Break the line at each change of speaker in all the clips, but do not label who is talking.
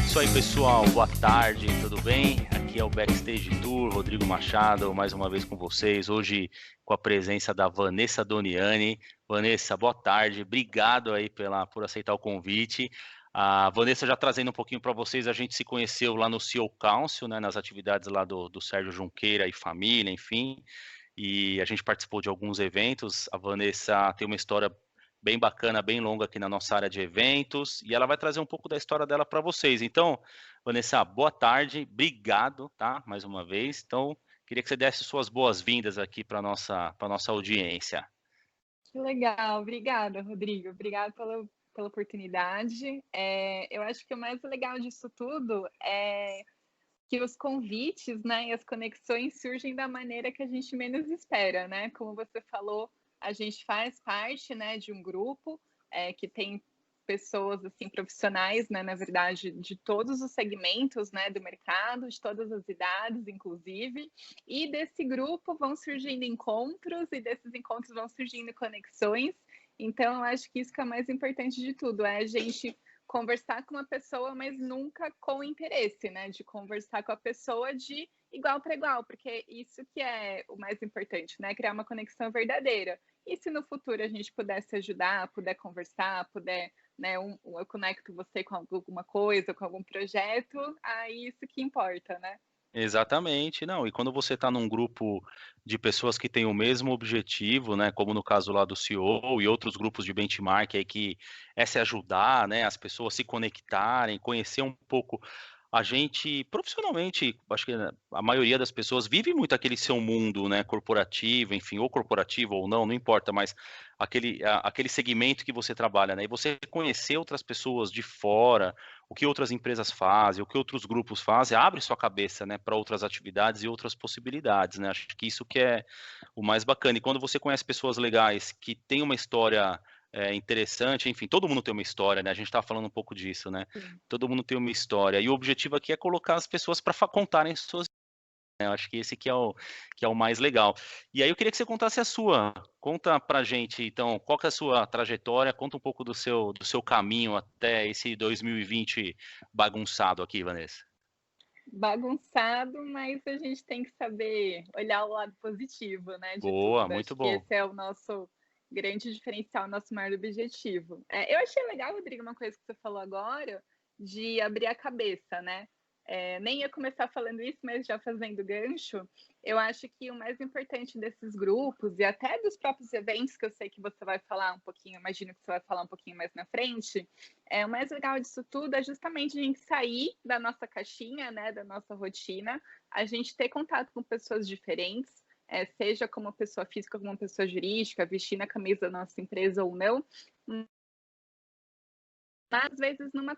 Isso aí, pessoal, boa tarde, tudo bem? Aqui é o Backstage Tour, Rodrigo Machado, mais uma vez com vocês, hoje com a presença da Vanessa Doniani. Vanessa, boa tarde, obrigado aí por aceitar o convite. A Vanessa já trazendo um pouquinho para vocês, a gente se conheceu lá no CEO Council, né, nas atividades lá do Sérgio Junqueira e família, enfim, e a gente participou de alguns eventos. A Vanessa tem uma história bem bacana, bem longa aqui na nossa área de eventos, e ela vai trazer um pouco da história dela para vocês. Então, Vanessa, boa tarde, obrigado, tá? Mais uma vez. Então, queria que você desse suas boas-vindas aqui para nossa audiência.
Que legal, obrigada, Rodrigo. Obrigada pela oportunidade. Eu acho que o mais legal disso tudo é que os convites, né, e as conexões surgem da maneira que a gente menos espera, né? Como você falou, a gente faz parte, né, de um grupo que tem pessoas assim profissionais, né, na verdade, de todos os segmentos, né, do mercado, de todas as idades, inclusive, e desse grupo vão surgindo encontros e desses encontros vão surgindo conexões. Então, eu acho que isso que é o mais importante de tudo, é a gente conversar com uma pessoa, mas nunca com interesse, né? De conversar com a pessoa de igual para igual, porque isso que é o mais importante, né? Criar uma conexão verdadeira. E se no futuro a gente pudesse ajudar, puder conversar, puder, né? Eu conecto você com alguma coisa, com algum projeto, aí isso que importa, né?
Exatamente, não. E quando você está num grupo de pessoas que têm o mesmo objetivo, né, como no caso lá do CEO e outros grupos de benchmark aí que é se ajudar, né, as pessoas se conectarem, conhecer um pouco a gente profissionalmente, acho que né, a maioria das pessoas vive muito aquele seu mundo, né, corporativo, enfim, ou corporativo ou não, não importa, mas aquele segmento que você trabalha, né, e você conhecer outras pessoas de fora, o que outras empresas fazem, o que outros grupos fazem, abre sua cabeça, né, para outras atividades e outras possibilidades, né? Acho que isso que é o mais bacana. E quando você conhece pessoas legais que têm uma história interessante, enfim, todo mundo tem uma história, né? A gente estava falando um pouco disso, né?
Sim.
Todo mundo tem uma história. E o objetivo aqui é colocar as pessoas para contarem suas. Eu acho que esse que é o mais legal. E aí eu queria que você contasse a sua. Conta pra gente, então, qual que é a sua trajetória, conta um pouco do seu caminho até esse 2020 bagunçado aqui, Vanessa.
Bagunçado, mas a gente tem que saber olhar o lado positivo, né, de
Boa,
tudo.
muito
Acho que
bom.
esse é o nosso grande diferencial, nosso maior objetivo. Eu achei legal, Rodrigo, uma coisa que você falou agora, de abrir a cabeça, né? Nem ia começar falando isso, mas já fazendo gancho, eu acho que o mais importante desses grupos e até dos próprios eventos, que eu sei que você vai falar um pouquinho, imagino que você vai falar um pouquinho mais na frente, o mais legal disso tudo é justamente a gente sair da nossa caixinha, né, da nossa rotina, a gente ter contato com pessoas diferentes, seja como pessoa física, como pessoa jurídica, vestindo a camisa da nossa empresa ou não, mas às vezes numa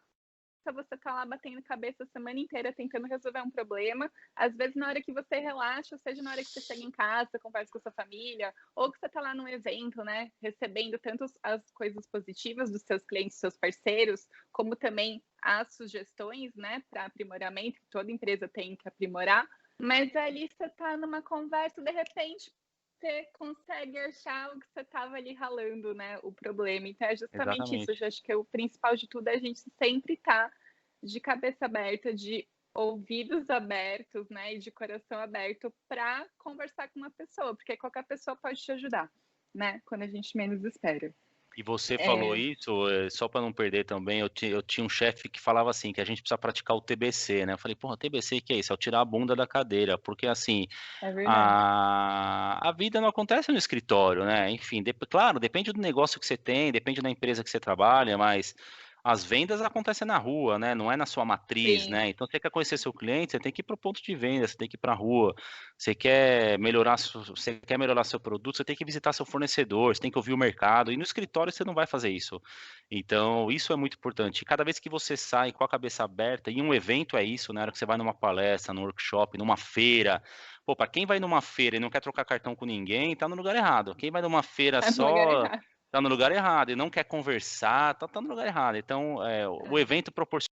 você está lá batendo cabeça a semana inteira tentando resolver um problema. Às vezes, na hora que você relaxa, seja na hora que você chega em casa, conversa com a sua família, ou que você está lá num evento, né, recebendo tanto as coisas positivas dos seus clientes, seus parceiros, como também as sugestões, né, para aprimoramento, que toda empresa tem que aprimorar. Mas ali você está numa conversa, de repente, você consegue achar o que você estava ali ralando, né? O problema. Então é justamente isso. Eu
Exatamente.
acho que o principal de tudo é a gente sempre estar de cabeça aberta, de ouvidos abertos, né? E de coração aberto para conversar com uma pessoa, porque qualquer pessoa pode te ajudar, né? Quando a gente menos espera.
E você falou
É,
isso, só para não perder também, eu tinha um chefe que falava assim, que a gente precisa praticar o TBC, né? Eu falei, porra, TBC, que é isso? É o tirar a bunda da cadeira, porque assim,
é verdade.
a vida não acontece no escritório, né? Enfim, claro, depende do negócio que você tem, depende da empresa que você trabalha, mas as vendas acontecem na rua, né? Não é na sua matriz,
Sim,
né? Então, você quer conhecer seu cliente, você tem que ir para o ponto de venda, você tem que ir para a rua. Você quer melhorar seu produto, você tem que visitar seu fornecedor, você tem que ouvir o mercado. E no escritório você não vai fazer isso. Então, isso é muito importante. E cada vez que você sai com a cabeça aberta, e um evento é isso, né? Na hora que você vai numa palestra, num workshop, numa feira. Pô, para quem vai numa feira e não quer trocar cartão com ninguém, tá no lugar errado. Quem vai numa feira
tá no lugar
só
errado.
tá no lugar errado e não quer conversar, tá no lugar errado. Então, o
É.
evento proporciona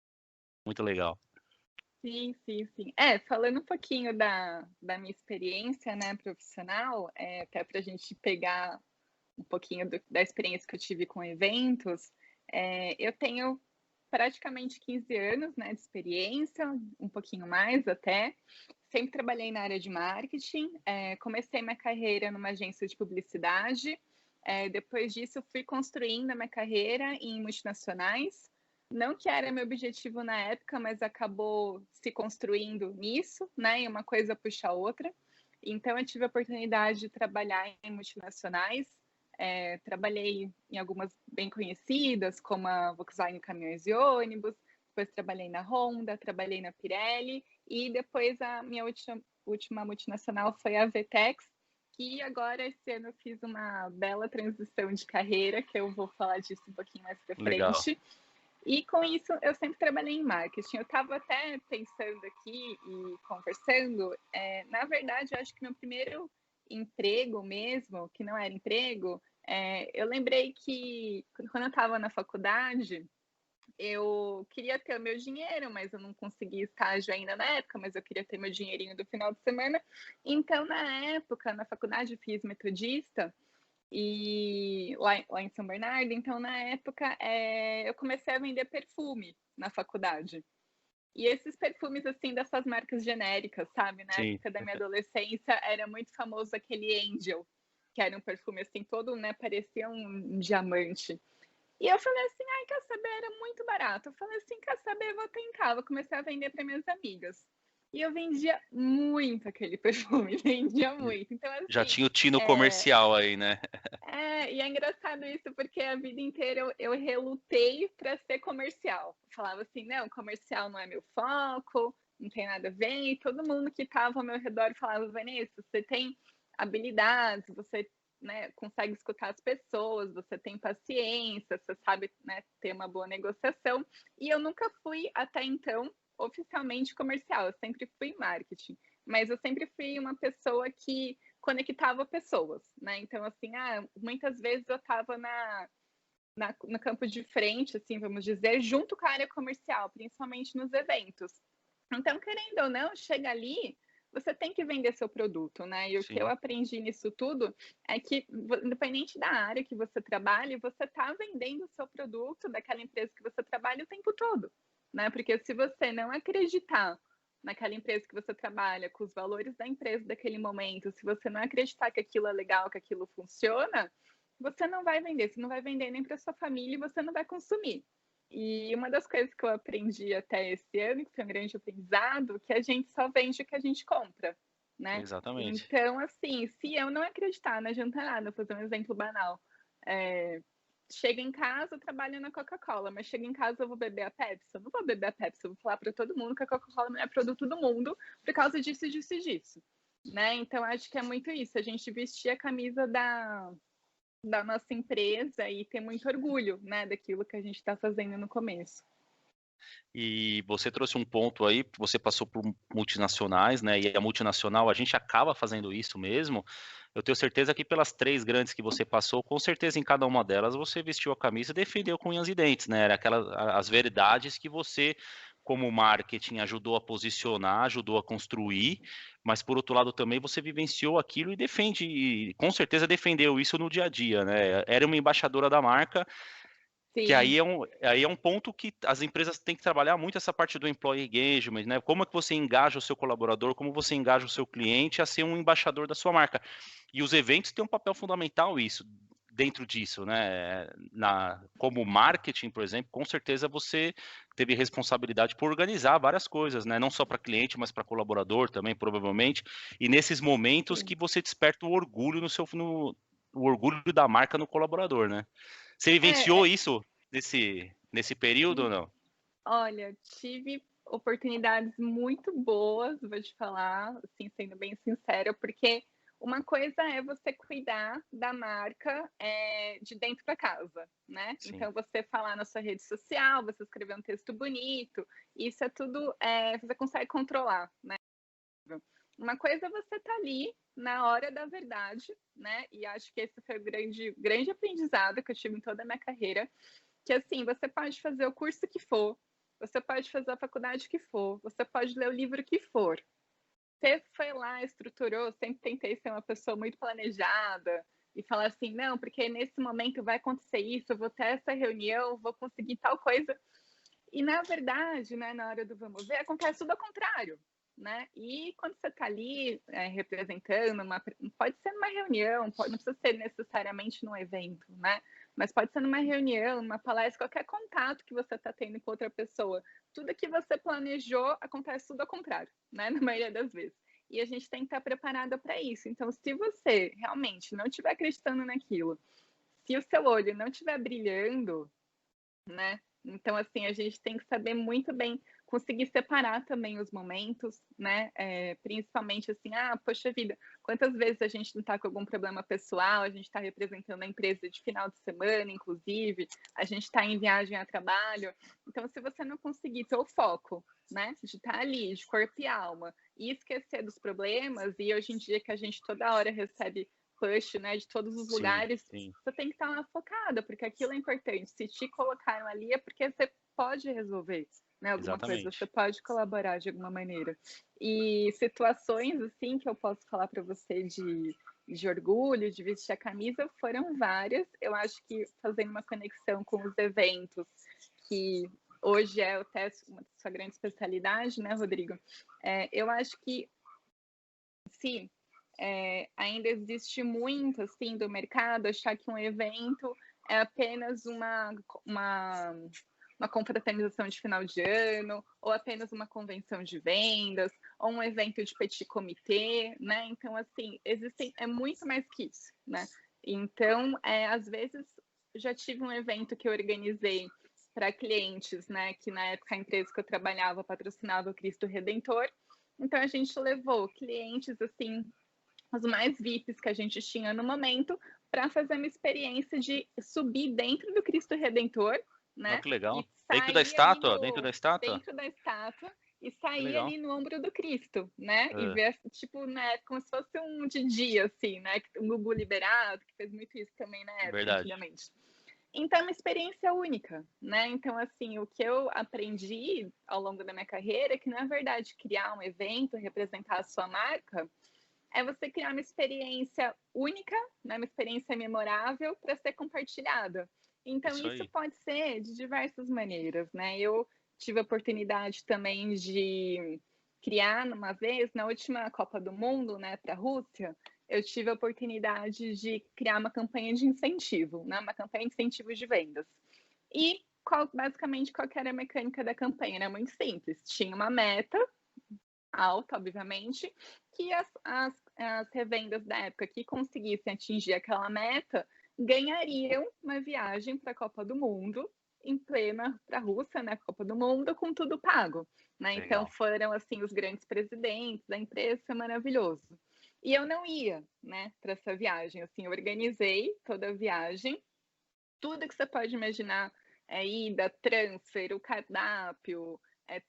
muito legal.
Sim, sim, sim. É, falando um pouquinho da minha experiência, né, profissional, até para a gente pegar um pouquinho da experiência que eu tive com eventos, eu tenho praticamente 15 anos, né, de experiência, um pouquinho mais até. Sempre trabalhei na área de marketing, comecei minha carreira numa agência de publicidade, depois disso fui construindo a minha carreira em multinacionais, não que era meu objetivo na época, mas acabou se construindo nisso, né, e uma coisa puxa a outra. Então eu tive a oportunidade de trabalhar em multinacionais, trabalhei em algumas bem conhecidas, como a Volkswagen Caminhões e Ônibus, depois trabalhei na Honda, trabalhei na Pirelli, e depois a minha última multinacional foi a Vetex, que agora esse ano eu fiz uma bela transição de carreira, que eu vou falar disso um pouquinho mais para
Legal.
frente. E com isso eu sempre trabalhei em marketing. Eu estava até pensando aqui e conversando, na verdade, eu acho que meu primeiro emprego mesmo, que não era emprego, eu lembrei que quando eu estava na faculdade, eu queria ter o meu dinheiro, mas eu não consegui estágio ainda na época, mas eu queria ter meu dinheirinho do final de semana. Então, na época, na faculdade, eu fiz metodista, e lá em São Bernardo, então na época eu comecei a vender perfume na faculdade. E esses perfumes, assim, dessas marcas genéricas, sabe? Na
Sim,
época da minha adolescência, era muito famoso aquele Angel, que era um perfume, assim, todo, né, parecia um diamante. E eu falei assim, ai, quer saber? Era muito barato. Eu falei assim, quer saber? Vou tentar. Vou começar a vender para minhas amigas. E eu vendia muito aquele perfume, vendia muito. Então,
já
assim,
tinha o tino
é,
comercial aí, né?
e é engraçado isso, porque a vida inteira eu relutei para ser comercial. Eu falava assim, não, comercial não é meu foco, não tem nada a ver. E todo mundo que estava ao meu redor falava, Vanessa, você tem habilidades, você, né, consegue escutar as pessoas, você tem paciência, você sabe, né, ter uma boa negociação. E eu nunca fui, até então, oficialmente comercial, eu sempre fui marketing. Mas eu sempre fui uma pessoa que conectava pessoas, né? Então, assim, muitas vezes eu estava no campo de frente, assim, vamos dizer, junto com a área comercial, principalmente nos eventos. Então, querendo ou não, chega ali, você tem que vender seu produto, né? E o que eu
Sim,
aprendi nisso tudo é que, independente da área que você trabalhe, você está vendendo o seu produto daquela empresa que você trabalha o tempo todo, né? Porque se você não acreditar naquela empresa que você trabalha, com os valores da empresa daquele momento, se você não acreditar que aquilo é legal, que aquilo funciona, você não vai vender, você não vai vender nem para sua família e você não vai consumir. E uma das coisas que eu aprendi até esse ano, que foi um grande aprendizado, que a gente só vende o que a gente compra, né?
exatamente.
Então, assim, se eu não acreditar, não adianta nada, vou fazer um exemplo banal. Chego em casa, eu trabalho na Coca-Cola, mas chego em casa eu vou beber a Pepsi. Eu não vou beber a Pepsi, eu vou falar para todo mundo que a Coca-Cola não é produto do mundo por causa disso, disso e disso. Né? Então, acho que é muito isso, a gente vestir a camisa da nossa empresa e ter muito orgulho, né, daquilo que a gente está fazendo no começo.
E você trouxe um ponto aí, você passou por multinacionais, né? E a multinacional, a gente acaba fazendo isso mesmo. Eu tenho certeza que pelas três grandes que você passou, com certeza em cada uma delas você vestiu a camisa e defendeu com unhas e dentes, né? Era aquelas as verdades que você, como marketing, ajudou a posicionar, ajudou a construir, mas por outro lado também você vivenciou aquilo e defende, e com certeza defendeu isso no dia a dia, né? Era uma embaixadora da marca que
Sim,
aí é um ponto que as empresas têm que trabalhar muito essa parte do employee engagement, né? Como é que você engaja o seu colaborador, como você engaja o seu cliente a ser um embaixador da sua marca. E os eventos têm um papel fundamental isso, dentro disso, né? Como marketing, por exemplo, com certeza você teve responsabilidade por organizar várias coisas, né? Não só para cliente, mas para colaborador também, provavelmente. E nesses momentos
sim.
que você desperta o orgulho o orgulho da marca no colaborador, né? Você
É,
vivenciou isso nesse. nesse período ou não?
Olha, tive oportunidades muito boas, vou te falar, assim, sendo bem sincera, porque uma coisa é você cuidar da marca, de dentro da casa, né.
Sim,
Então você falar na sua rede social, você escrever um texto bonito, isso é tudo, você consegue controlar, né. Uma coisa é você estar ali na hora da verdade, né, e acho que esse foi o grande aprendizado que eu tive em toda a minha carreira, que assim, você pode fazer o curso que for, você pode fazer a faculdade que for, você pode ler o livro que for. Você foi lá, estruturou, sempre tentei ser uma pessoa muito planejada e falar assim, não, porque nesse momento vai acontecer isso, eu vou ter essa reunião, vou conseguir tal coisa. E na verdade, né, na hora do vamos ver, acontece tudo ao contrário, né? E quando você está ali representando, pode ser numa reunião, não precisa ser necessariamente num evento, né? Mas pode ser numa reunião, numa palestra, qualquer contato que você está tendo com outra pessoa. Tudo que você planejou acontece tudo ao contrário, né? Na maioria das vezes. E a gente tem que estar preparada para isso. Então, se você realmente não estiver acreditando naquilo, se o seu olho não estiver brilhando, né? Então, assim, a gente tem que saber muito bem conseguir separar também os momentos, né? Principalmente assim, poxa vida, quantas vezes a gente não está com algum problema pessoal, a gente está representando a empresa de final de semana, inclusive, a gente está em viagem a trabalho. Então, se você não conseguir ter o foco, né? De estar ali, de corpo e alma, e esquecer dos problemas, e hoje em dia que a gente toda hora recebe push, né, de todos os
sim,
lugares,
sim,
você tem que estar lá focada, porque aquilo é importante. Se te colocaram ali é porque você pode resolver, né, alguma coisa, você
exatamente.
pode colaborar de alguma maneira. E situações assim que eu posso falar para você de orgulho, de vestir a camisa, foram várias. Eu acho que fazendo uma conexão com os eventos, que hoje é até uma sua grande especialidade, né, Rodrigo? Eu acho que se ainda existe muito assim do mercado achar que um evento é apenas uma confraternização de final de ano, ou apenas uma convenção de vendas, ou um evento de petit comité, né? Então, assim, é muito mais que isso, né? Então, às vezes, já tive um evento que eu organizei para clientes, né? Que na época a empresa que eu trabalhava patrocinava o Cristo Redentor. Então, a gente levou clientes, assim, os mais VIPs que a gente tinha no momento, para fazer uma experiência de subir dentro do Cristo Redentor,
Não,
né?
que
E
legal. Dentro da
sair ali
estátua? Dentro da estátua?
dentro da estátua e
Que
sair
legal.
ali no ombro do Cristo, né? E
É,
ver, tipo, né, como se fosse um de dia, assim, né? O Gugu Liberado, que fez muito isso também na época,
verdade.
antigamente. Então, é uma experiência única, né? Então, assim, o que eu aprendi ao longo da minha carreira é que, na verdade, criar um evento, representar a sua marca, é você criar uma experiência única, né, uma experiência memorável para ser compartilhada. Então,
Isso
isso
aí.
pode ser de diversas maneiras, né? Eu tive a oportunidade também de criar, uma vez, na última Copa do Mundo, né, para a Rússia, eu tive a oportunidade de criar uma campanha de incentivo, né, uma campanha de incentivo de vendas. E basicamente, qual era a mecânica da campanha? Era muito simples. Tinha uma meta alta, obviamente, que as revendas da época que conseguissem atingir aquela meta ganhariam uma viagem para a Copa do Mundo em plena para a Rússia, né, Copa do Mundo, com tudo pago, né? Então
Legal.
foram assim os grandes presidentes da empresa, foi maravilhoso. E eu não ia, né, para essa viagem. Assim, eu organizei toda a viagem, tudo que você pode imaginar, ida, transfer, o cardápio,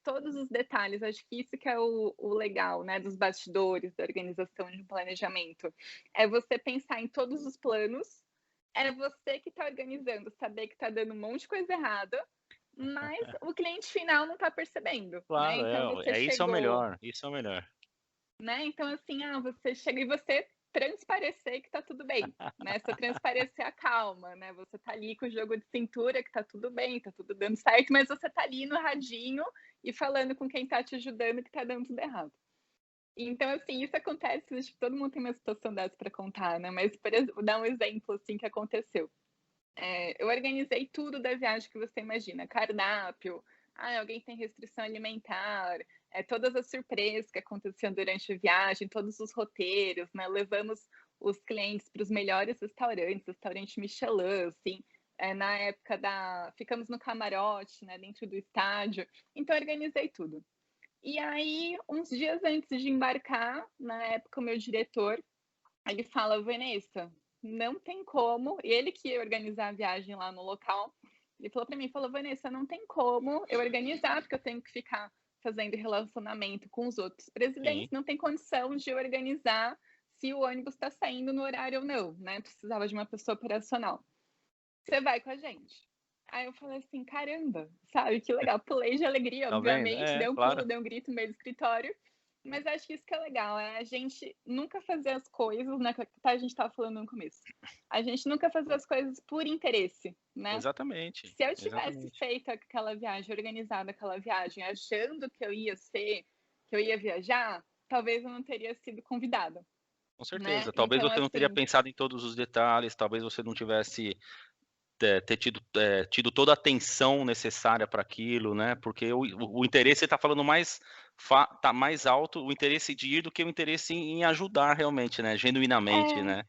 todos os detalhes. Acho que isso que é o legal, né, dos bastidores, da organização de um planejamento. É você pensar em todos os planos, é você que está organizando, saber que está dando um monte de coisa errada, mas o cliente final não está percebendo, né?
Claro,
Então você
isso é o
chegou,
melhor. Isso é o melhor.
né? Então, assim, você chega e você transparecer que tá tudo bem, né? Você transparecer a calma, né? Você tá ali com o jogo de cintura, que tá tudo bem, tá tudo dando certo, mas você tá ali no radinho e falando com quem tá te ajudando que tá dando tudo errado. Então, assim, isso acontece, acho que todo mundo tem uma situação dessa para contar, né? Mas, por exemplo, vou dar um exemplo, assim, que aconteceu. Eu organizei tudo da viagem que você imagina, cardápio, alguém tem restrição alimentar, todas as surpresas que aconteciam durante a viagem, todos os roteiros, né? Levamos os clientes para os melhores restaurantes, restaurante Michelin, assim, na época ficamos no camarote, né, dentro do estádio, então organizei tudo. E aí, uns dias antes de embarcar, na época o meu diretor, ele fala: "Vanessa, não tem como", e ele que ia organizar a viagem lá no local, ele falou para mim, falou: "Vanessa, não tem como eu organizar, porque eu tenho que ficar fazendo relacionamento com os outros
Sim.
presidentes, não tem condição de eu organizar se o ônibus está saindo no horário ou não, né, precisava de uma pessoa operacional. Você vai com a gente?". Aí eu falei assim: "Caramba", sabe, que legal. Pulei de alegria,
Tá vendo?
obviamente,
É,
dei um
claro.
pulo, dei um grito no meio do escritório, mas acho que isso que é legal, é a gente nunca fazer as coisas, né, que a gente estava falando no começo. A gente nunca fazer as coisas por interesse, né.
Exatamente,
Se eu tivesse
exatamente.
feito aquela viagem, organizado aquela viagem, achando que eu ia viajar, talvez eu não teria sido convidada,
Com
né.
certeza. Talvez
Então
você não teria
assim,
pensado em todos os detalhes, talvez você não tivesse tido toda a atenção necessária para aquilo, né? Porque o interesse está falando mais tá mais alto o interesse de ir do que o interesse em ajudar realmente, né? Genuinamente,
é.
né?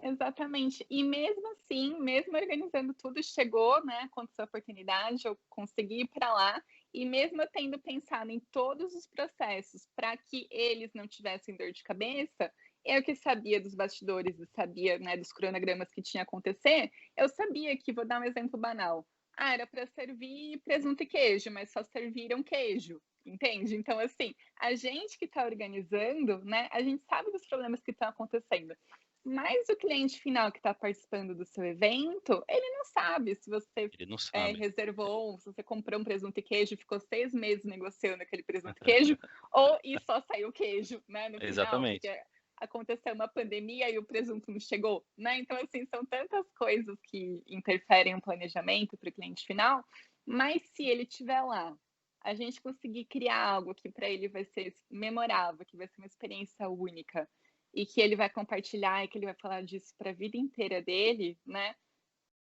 Exatamente. E mesmo assim, mesmo organizando tudo, chegou, né, aconteceu a oportunidade, eu consegui ir para lá, e mesmo eu tendo pensado em todos os processos para que eles não tivessem dor de cabeça, eu que sabia dos bastidores, eu sabia, né, dos cronogramas que tinha a acontecer, eu sabia que, vou dar um exemplo banal, era para servir presunto e queijo, mas só serviram queijo, entende? Então, assim, a gente que está organizando, né, a gente sabe dos problemas que estão acontecendo. Mas o cliente final que está participando do seu evento, ele não sabe se você,
Ele não sabe.
reservou, se você comprou um presunto e queijo, ficou 6 meses negociando aquele presunto e queijo, ou e só saiu queijo, né, no final, porque
Exatamente.
aconteceu uma pandemia e o presunto não chegou, né. Então, assim, são tantas coisas que interferem no planejamento para o cliente final, mas se ele estiver lá, a gente conseguir criar algo que para ele vai ser memorável, que vai ser uma experiência única, e que ele vai compartilhar e que ele vai falar disso para a vida inteira dele, né,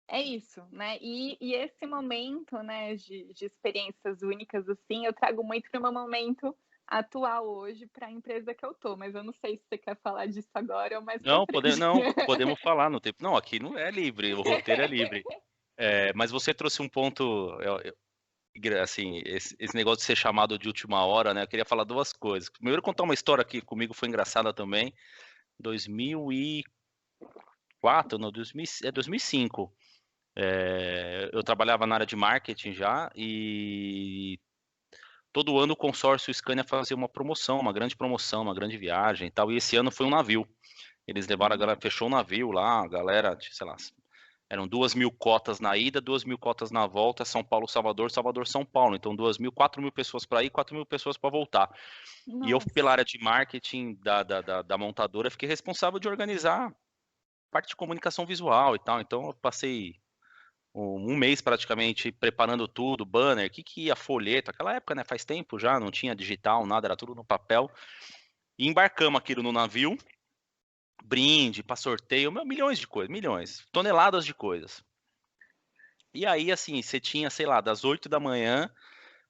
é isso, né. E esse momento, né, de experiências únicas, assim, eu trago muito para o meu momento atual hoje, para a empresa que eu tô, mas eu não sei se você quer falar disso agora ou mais para
Não,
frente.
não, podemos falar no tempo. Não, aqui não é livre, o roteiro é livre. Mas você trouxe um ponto, assim, esse negócio de ser chamado de última hora, né? Eu queria falar duas coisas. Primeiro, contar uma história que comigo foi engraçada também. 2004, não, 2005. Eu trabalhava na área de marketing já e todo ano o consórcio Scania fazia uma promoção, uma grande promoção, uma grande viagem e tal. E esse ano foi um navio. Eles levaram a galera, fechou o navio lá, a galera, sei lá, eram 2.000 cotas na ida, 2.000 cotas na volta, São Paulo, Salvador, Salvador, São Paulo. Então 2.000, 4.000 pessoas para ir, 4.000 pessoas para voltar. E eu, pela
Nossa,
área de marketing da montadora, fiquei responsável de organizar parte de comunicação visual e tal. Então eu passei um mês praticamente preparando tudo, banner, que ia, folheto, aquela época, né, faz tempo já, não tinha digital, nada, era tudo no papel. E embarcamos aquilo no navio, brinde, para sorteio, milhões de coisas, milhões, toneladas de coisas. E aí, assim, você tinha, sei lá, das 8 da manhã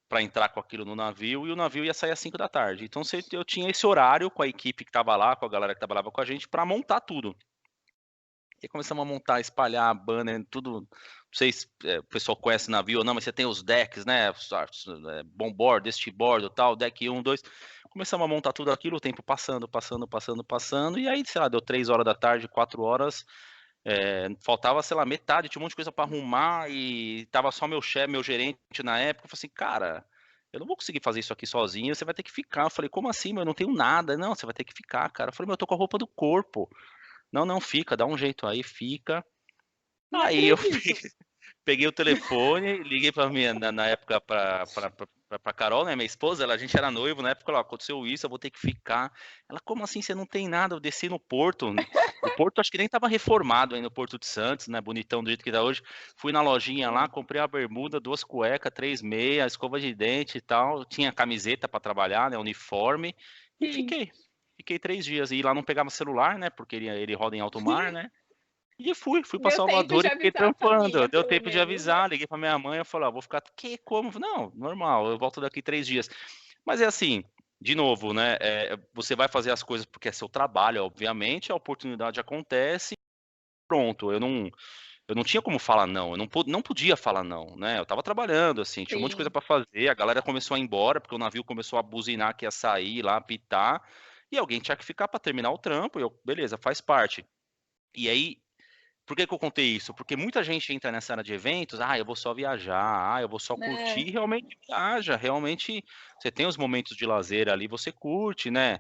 para entrar com aquilo no navio, e o navio ia sair às 5 da tarde. Então eu tinha esse horário com a equipe que estava lá, com a galera que trabalhava com a gente, para montar tudo. E começamos a montar, espalhar banner, tudo. Não sei se o pessoal conhece navio ou não, mas você tem os decks, né? Bomboard, board, tal, deck 1, 2. Começamos a montar tudo aquilo, o tempo passando, passando, passando, passando. E aí, sei lá, deu 3 horas da tarde, 4 horas. Faltava, sei lá, metade, tinha um monte de coisa para arrumar e tava só meu chefe, meu gerente na época. Eu falei assim, cara, eu não vou conseguir fazer isso aqui sozinho, você vai ter que ficar. Eu falei, como assim, meu? Eu não tenho nada. Não, você vai ter que ficar, cara. Eu falei, meu, eu tô com a roupa do corpo. Não, não, fica, dá um jeito aí, fica.
não
Aí eu
acredito.
peguei o telefone, liguei pra minha, na época pra Carol, né, minha esposa, a gente era noivo, na época, ela, aconteceu isso, eu vou ter que ficar. Ela, como assim, você não tem nada? Eu desci no Porto, o Porto acho que nem tava reformado ainda, no Porto de Santos, né, bonitão do jeito que tá hoje. Fui na lojinha lá, comprei a bermuda, 2 cuecas, 3 meias, escova de dente e tal, tinha camiseta pra trabalhar, né, uniforme, e
Sim.
fiquei. Fiquei 3 dias, e lá não pegava celular, né, porque ele roda em alto mar, né, e fui para
Deu tempo
Salvador
de
e fiquei
avisar a
trampando.
família,
Deu
pelo
tempo de
menos, né.
avisar, liguei para minha mãe, eu falei: "Ó, vou ficar que como?" Não, normal, eu volto daqui 3 dias. Mas é assim, de novo, né, você vai fazer as coisas porque é seu trabalho, obviamente, a oportunidade acontece, pronto. eu não tinha como falar não, eu não podia falar não, né? Eu estava trabalhando, assim, tinha um monte de coisa
Sim,
para fazer, a galera começou a ir embora, porque o navio começou a buzinar que ia sair lá, apitar, e alguém tinha que ficar para terminar o trampo, e eu, beleza, faz parte. E aí, por que que eu contei isso? Porque muita gente entra nessa área de eventos, eu vou só viajar, eu vou só
né?
curtir, realmente viaja, realmente você tem os momentos de lazer ali, você curte, né?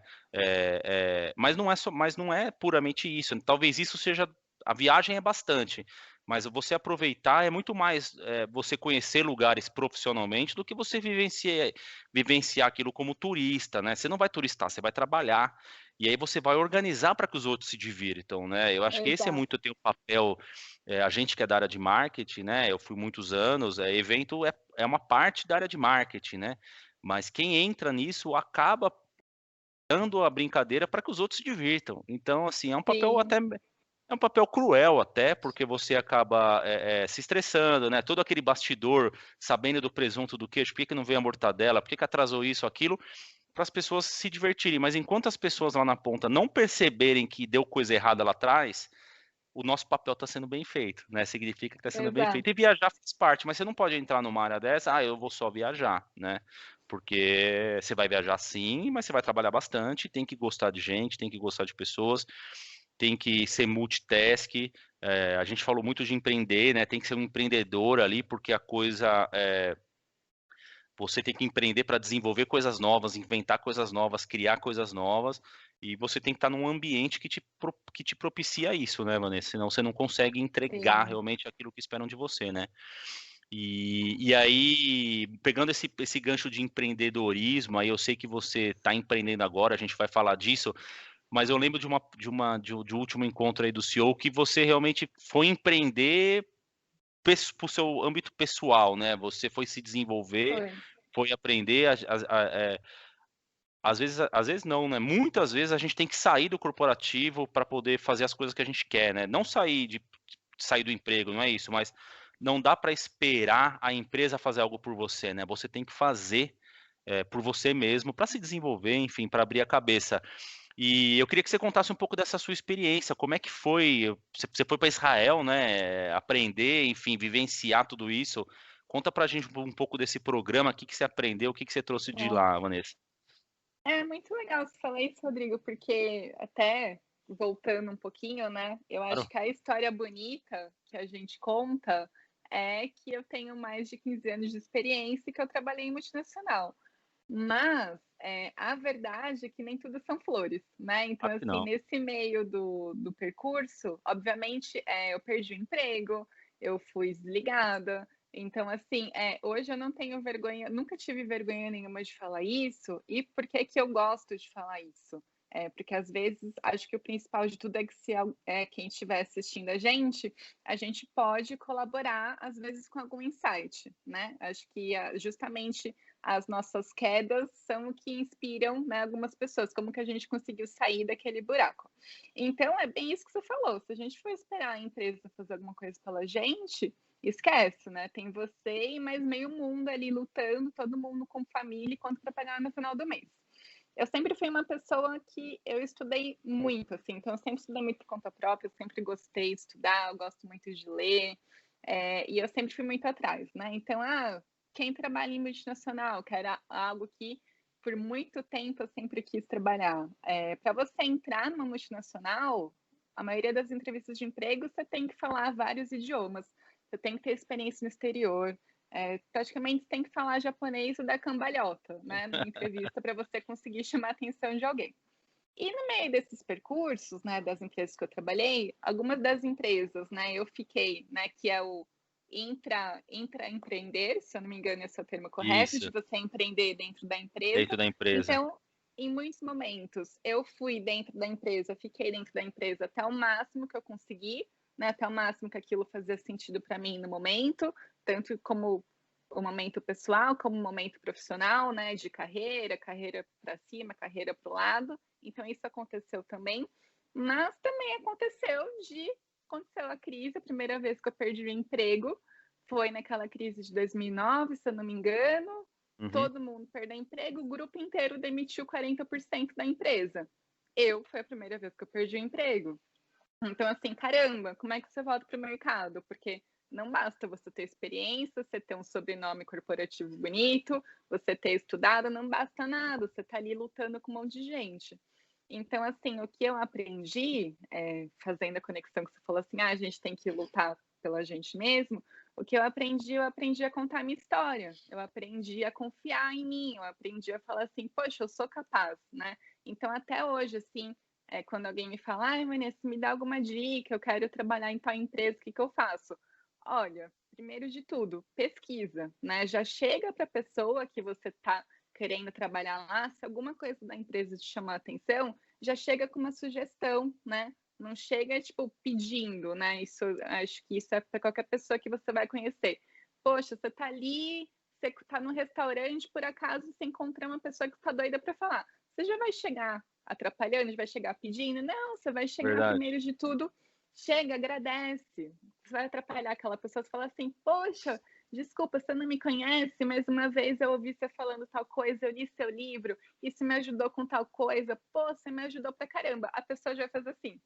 Mas não é só, mas não é puramente isso. Talvez isso seja, a viagem é bastante, mas você aproveitar é muito mais você conhecer lugares profissionalmente do que você vivenciar aquilo como turista, né? Você não vai turistar, você vai trabalhar. E aí você vai organizar para que os outros se divirtam, né? Eu acho que esse é
Exato.
muito, tem o papel, a gente que é da área de marketing, né? Eu fui muitos anos, evento é uma parte da área de marketing, né? Mas quem entra nisso acaba dando a brincadeira para que os outros se divirtam. Então, assim, é um papel
Sim,
até é um papel cruel até, porque você acaba se estressando, né? Todo aquele bastidor, sabendo do presunto, do queijo, por que que não veio a mortadela, por que que atrasou isso, aquilo, para as pessoas se divertirem. Mas enquanto as pessoas lá na ponta não perceberem que deu coisa errada lá atrás, o nosso papel está sendo bem feito, né? Significa que está sendo bem
exato.
feito. E viajar faz parte, mas você não pode entrar numa área dessa, eu vou só viajar, né? Porque você vai viajar sim, mas você vai trabalhar bastante, tem que gostar de gente, tem que gostar de pessoas, tem que ser multitask. A gente falou muito de empreender, né? Tem que ser um empreendedor ali, porque a coisa você tem que empreender para desenvolver coisas novas, inventar coisas novas, criar coisas novas, e você tem que estar num ambiente que te propicia isso, né, Vanessa? Senão você não consegue entregar
Sim.
realmente aquilo que esperam de você, né? E aí, pegando esse gancho de empreendedorismo, aí eu sei que você está empreendendo agora, a gente vai falar disso, mas eu lembro de um último encontro aí do CEO que você realmente foi empreender para o seu âmbito pessoal, né? Você foi se desenvolver,
Foi.
foi aprender. Às vezes não, né? Muitas vezes a gente tem que sair do corporativo para poder fazer as coisas que a gente quer, né? Não sair do emprego, não é isso, mas não dá para esperar a empresa fazer algo por você, né? Você tem que fazer por você mesmo para se desenvolver, enfim, para abrir a cabeça. E eu queria que você contasse um pouco dessa sua experiência, como é que foi? Você foi para Israel, né? Aprender, enfim, vivenciar tudo isso. Conta pra gente um pouco desse programa, o que que você aprendeu, o que que você trouxe de
Ó,
lá, Vanessa.
é muito legal você falar isso, Rodrigo, porque até voltando um pouquinho, né? Eu acho
Claro.
que a história bonita que a gente conta é que eu tenho mais de 15 anos de experiência e que eu trabalhei em multinacional. Mas a verdade é que nem tudo são flores, né? Então,
Aqui
assim,
não.
nesse meio do percurso, obviamente, eu perdi o emprego, eu fui desligada. Então, assim, hoje eu não tenho vergonha, nunca tive vergonha nenhuma de falar isso. E por que que eu gosto de falar isso? Porque às vezes acho que o principal de tudo é que se quem estiver assistindo a gente pode colaborar, às vezes, com algum insight, né? Acho que justamente as nossas quedas são o que inspiram, né, algumas pessoas, como que a gente conseguiu sair daquele buraco. Então, é bem isso que você falou, se a gente for esperar a empresa fazer alguma coisa pela gente, esquece, né? Tem você e mais meio mundo ali lutando, todo mundo com família e quanto para pagar no final do mês. Eu sempre fui uma pessoa que eu estudei muito, assim, então eu sempre estudei muito por conta própria, eu sempre gostei de estudar, eu gosto muito de ler, e eu sempre fui muito atrás, né? Então, quem trabalha em multinacional, que era algo que por muito tempo eu sempre quis trabalhar. Para você entrar numa multinacional, a maioria das entrevistas de emprego você tem que falar vários idiomas, você tem que ter experiência no exterior, praticamente tem que falar japonês ou da cambalhota, né, numa entrevista para você conseguir chamar a atenção de alguém. E no meio desses percursos, né, das empresas que eu trabalhei, algumas das empresas, né, eu fiquei, né, que é o intraempreender, se eu não me engano esse é o termo correto, de
Isso,
você empreender dentro da empresa.
dentro da empresa.
Então, em muitos momentos, eu fui dentro da empresa, fiquei dentro da empresa até o máximo que eu consegui, né, até o máximo que aquilo fazia sentido para mim no momento, tanto como o momento pessoal, como o momento profissional, né, de carreira, carreira para cima, carreira para o lado. Então, isso aconteceu também. Mas também aconteceu a crise, a primeira vez que eu perdi o emprego foi naquela crise de 2009, se eu não me engano.
Uhum.
Todo mundo perdeu emprego, o grupo inteiro demitiu 40% da empresa. Foi a primeira vez que eu perdi o emprego. Então, assim, caramba, como é que você volta para o mercado? Porque não basta você ter experiência, você ter um sobrenome corporativo bonito, você ter estudado, não basta nada, você está ali lutando com um monte de gente. Então, assim, o que eu aprendi, fazendo a conexão que você falou assim, a gente tem que lutar pela gente mesmo, o que eu aprendi a contar a minha história, eu aprendi a confiar em mim, eu aprendi a falar assim, poxa, eu sou capaz, né? Então, até hoje, assim, quando alguém me fala, ai, Vanessa, me dá alguma dica, eu quero trabalhar em tal empresa, o que que eu faço? Olha, primeiro de tudo, pesquisa, né? Já chega para a pessoa que você está querendo trabalhar lá, se alguma coisa da empresa te chamar a atenção, já chega com uma sugestão, né? Não chega, tipo, pedindo, né? Isso, acho que isso é para qualquer pessoa que você vai conhecer. Poxa, você tá ali, você tá num restaurante, por acaso você encontra uma pessoa que está doida para falar. Você já vai chegar atrapalhando, vai chegar pedindo? Não, você vai chegar
Verdade.
primeiro de tudo, chega, agradece. Você vai atrapalhar aquela pessoa, você fala assim, poxa, desculpa, você não me conhece, mas uma vez eu ouvi você falando tal coisa, eu li seu livro, isso me ajudou com tal coisa, pô, você me ajudou pra caramba. A pessoa já vai fazer assim,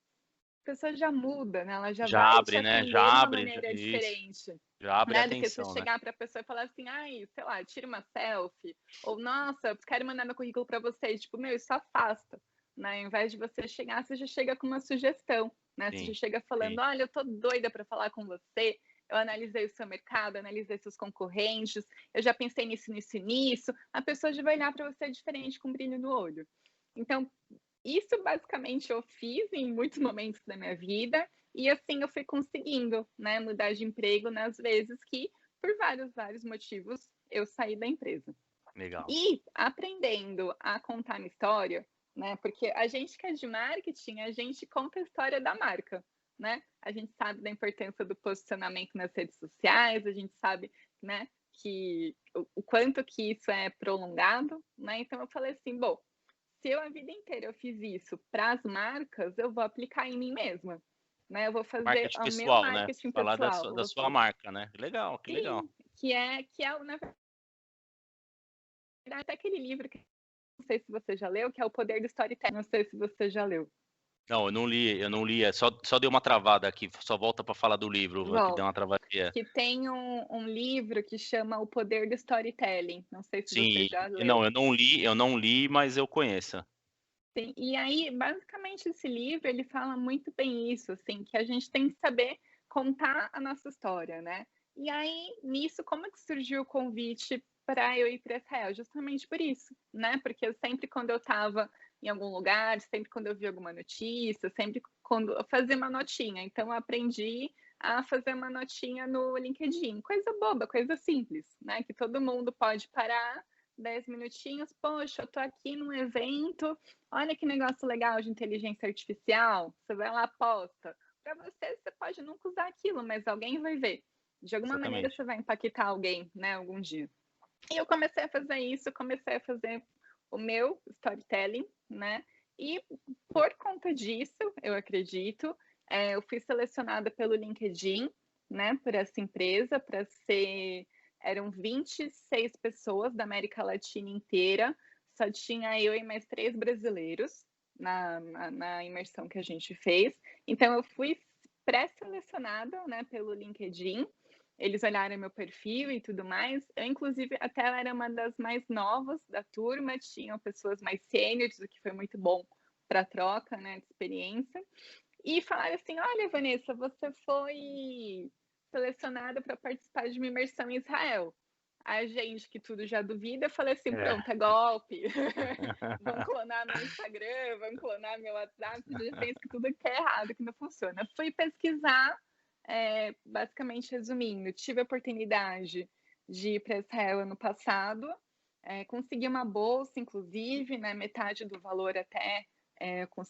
a pessoa já muda, né? Ela já
Já
vai te
abre, né? Já
atender de uma
abre,
maneira
isso.
diferente,
Já abre a
né? Do que você
atenção, né?
chegar para a pessoa e falar assim, ai, sei lá, tira uma selfie, ou nossa, quero mandar meu currículo para vocês. Tipo, meu, isso afasta, né? Ao invés de você chegar, você já chega com uma sugestão, né? Você já
Sim,
chega falando,
sim.
olha, eu tô doida para falar com você. Eu analisei o seu mercado, analisei seus concorrentes, eu já pensei nisso, nisso e nisso. A pessoa já vai olhar para você diferente, com um brilho no olho. Então, isso basicamente eu fiz em muitos momentos da minha vida e assim eu fui conseguindo, né, mudar de emprego nas vezes que, por vários motivos, eu saí da empresa.
Legal.
E aprendendo a contar minha história, né, porque a gente que é de marketing, a gente conta a história da marca, né? A gente sabe da importância do posicionamento nas redes sociais, a gente sabe, né, que o quanto que isso é prolongado, né? Então eu falei assim, bom, se eu a vida inteira eu fiz isso para as marcas, eu vou aplicar em mim mesma, né? Eu vou fazer
Marketing
o meu
pessoal, né?
marketing
Falar
pessoal. Eu
da
vou,
sua marca, né? Legal, que legal.
sim, que é na verdade até aquele livro que não sei se você já leu, que é O Poder do Storytelling. Não sei se você já leu.
Não, eu não li, só deu uma travada aqui, só volta para falar do livro, que deu
Volto.
uma travadinha.
Que tem um livro que chama O Poder do Storytelling. Não sei se você
Sim,
já leu.
não, eu não li, mas eu conheço.
Sim, e aí, basicamente, esse livro ele fala muito bem isso, assim, que a gente tem que saber contar a nossa história, né? E aí, nisso, como é que surgiu o convite para eu ir para Israel? Justamente por isso, né? Porque eu sempre, quando eu estava em algum lugar, sempre quando eu vi alguma notícia, sempre quando eu fazia uma notinha. Então, eu aprendi a fazer uma notinha no LinkedIn. Coisa boba, coisa simples, né? Que todo mundo pode parar 10 minutinhos. Poxa, eu tô aqui num evento, olha que negócio legal de inteligência artificial. Você vai lá, posta. Para você, você pode nunca usar aquilo, mas alguém vai ver. De alguma maneira,
Exatamente.
você vai impactar alguém, né, algum dia. E eu comecei a fazer isso, comecei a fazer o meu storytelling, né? E por conta disso, eu acredito, eu fui selecionada pelo LinkedIn, né, por essa empresa, para ser. Eram 26 pessoas da América Latina inteira, só tinha eu e mais 3 brasileiros na imersão que a gente fez. Então, eu fui pré-selecionada, né, pelo LinkedIn. Eles olharam meu perfil e tudo mais. Eu, inclusive, até era uma das mais novas da turma, tinham pessoas mais sêniores, o que foi muito bom para a troca, né, de experiência. E falaram assim: olha, Vanessa, você foi selecionada para participar de uma imersão em Israel. A gente que tudo já duvida, eu falei assim:
É.
pronto, é golpe. Vão clonar meu Instagram, vão clonar meu WhatsApp. Já penso que tudo que é errado, que não funciona. Fui pesquisar, basicamente resumindo, tive a oportunidade de ir para Israel ano passado, consegui uma bolsa, inclusive, né, metade do valor até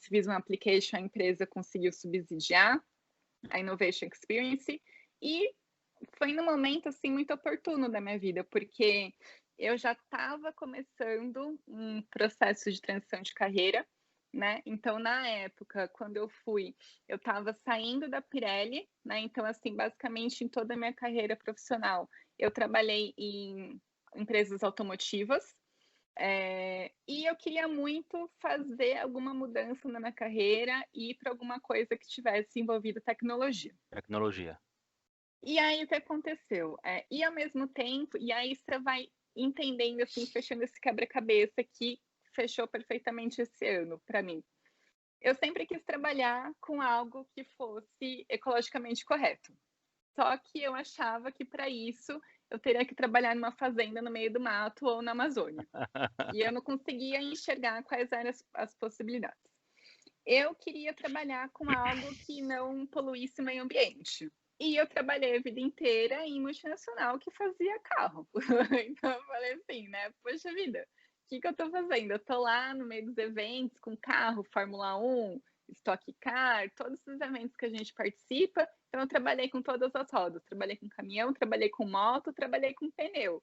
fiz um application, a empresa conseguiu subsidiar a Innovation Experience e foi num momento assim muito oportuno da minha vida, porque eu já estava começando um processo de transição de carreira, né? Então, na época, quando eu fui, eu estava saindo da Pirelli, né? Então, assim, basicamente em toda a minha carreira profissional, eu trabalhei em empresas automotivas, E eu queria muito fazer alguma mudança na minha carreira e ir para alguma coisa que tivesse envolvido tecnologia.
Tecnologia.
E aí o que aconteceu? E ao mesmo tempo, e aí você vai entendendo assim, fechando esse quebra-cabeça que fechou perfeitamente esse ano para mim. Eu sempre quis trabalhar com algo que fosse ecologicamente correto. Só que eu achava que para isso eu teria que trabalhar numa fazenda no meio do mato ou na Amazônia. E eu não conseguia enxergar quais eram as possibilidades. Eu queria trabalhar com algo que não poluísse o meio ambiente. E eu trabalhei a vida inteira em multinacional que fazia carro. Então eu falei assim, né? Poxa vida, o que eu estou fazendo? Eu estou lá no meio dos eventos com carro, Fórmula 1, Stock Car, todos os eventos que a gente participa. Então eu trabalhei com todas as rodas. Trabalhei com caminhão, trabalhei com moto, trabalhei com pneu.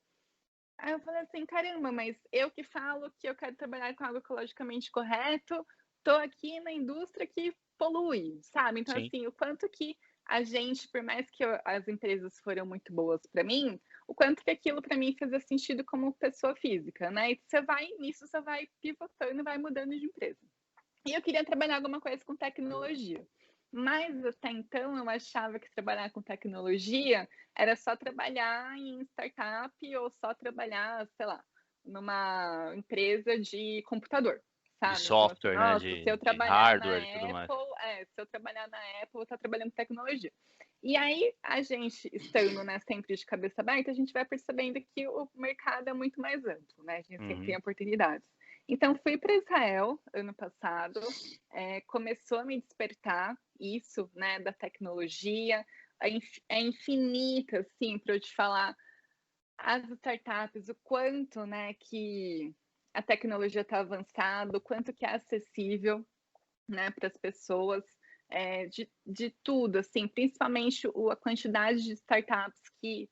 Aí eu falei assim, caramba, mas eu que falo que eu quero trabalhar com algo ecologicamente correto, tô aqui na indústria que polui, sabe? Então,
Sim,
assim, o quanto que a gente, por mais que as empresas foram muito boas para mim, o quanto que aquilo para mim fazia sentido como pessoa física, né? E você vai nisso, você vai pivotando, vai mudando de empresa. E eu queria trabalhar alguma coisa com tecnologia. Mas até então eu achava que trabalhar com tecnologia era só trabalhar em startup ou só trabalhar, sei lá, numa empresa de computador,
de
sabe? Então, assim,
software, né,
nossa, se eu
de
trabalhar na
hardware e tudo mais.
Apple, se eu trabalhar na Apple, eu estou trabalhando com tecnologia. E aí, a gente, estando, né, sempre de cabeça aberta, a gente vai percebendo que o mercado é muito mais amplo, né? A gente sempre tem
Uhum.
oportunidades. Então, fui para Israel ano passado, começou a me despertar isso, né, da tecnologia, é infinita, assim, para eu te falar, as startups, o quanto, né, que a tecnologia está avançada, o quanto que é acessível, né, para as pessoas, de tudo, assim, principalmente a quantidade de startups que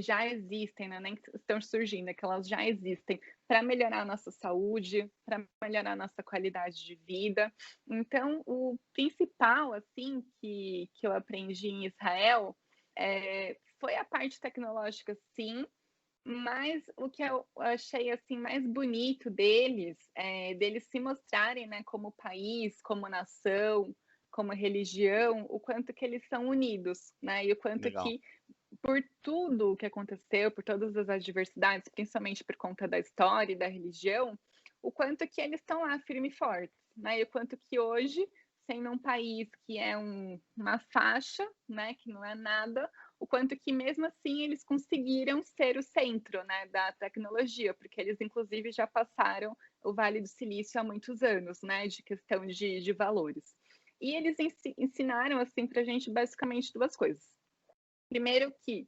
já existem, né, nem estão surgindo, é que elas já existem para melhorar a nossa saúde, para melhorar a nossa qualidade de vida. Então, o principal, assim, que eu aprendi em Israel foi a parte tecnológica, sim, mas o que eu achei assim mais bonito deles, deles se mostrarem, né, como país, como nação, como religião, o quanto que eles são unidos, né, e o quanto
Legal.
que por tudo o que aconteceu, por todas as adversidades, principalmente por conta da história e da religião, o quanto que eles estão lá firme e fortes, né? E o quanto que hoje, sendo um país que é uma faixa, né, que não é nada, o quanto que mesmo assim eles conseguiram ser o centro, né, da tecnologia, porque eles inclusive já passaram o Vale do Silício há muitos anos, né, de questão de valores. E eles ensinaram assim para a gente basicamente duas coisas. Primeiro que,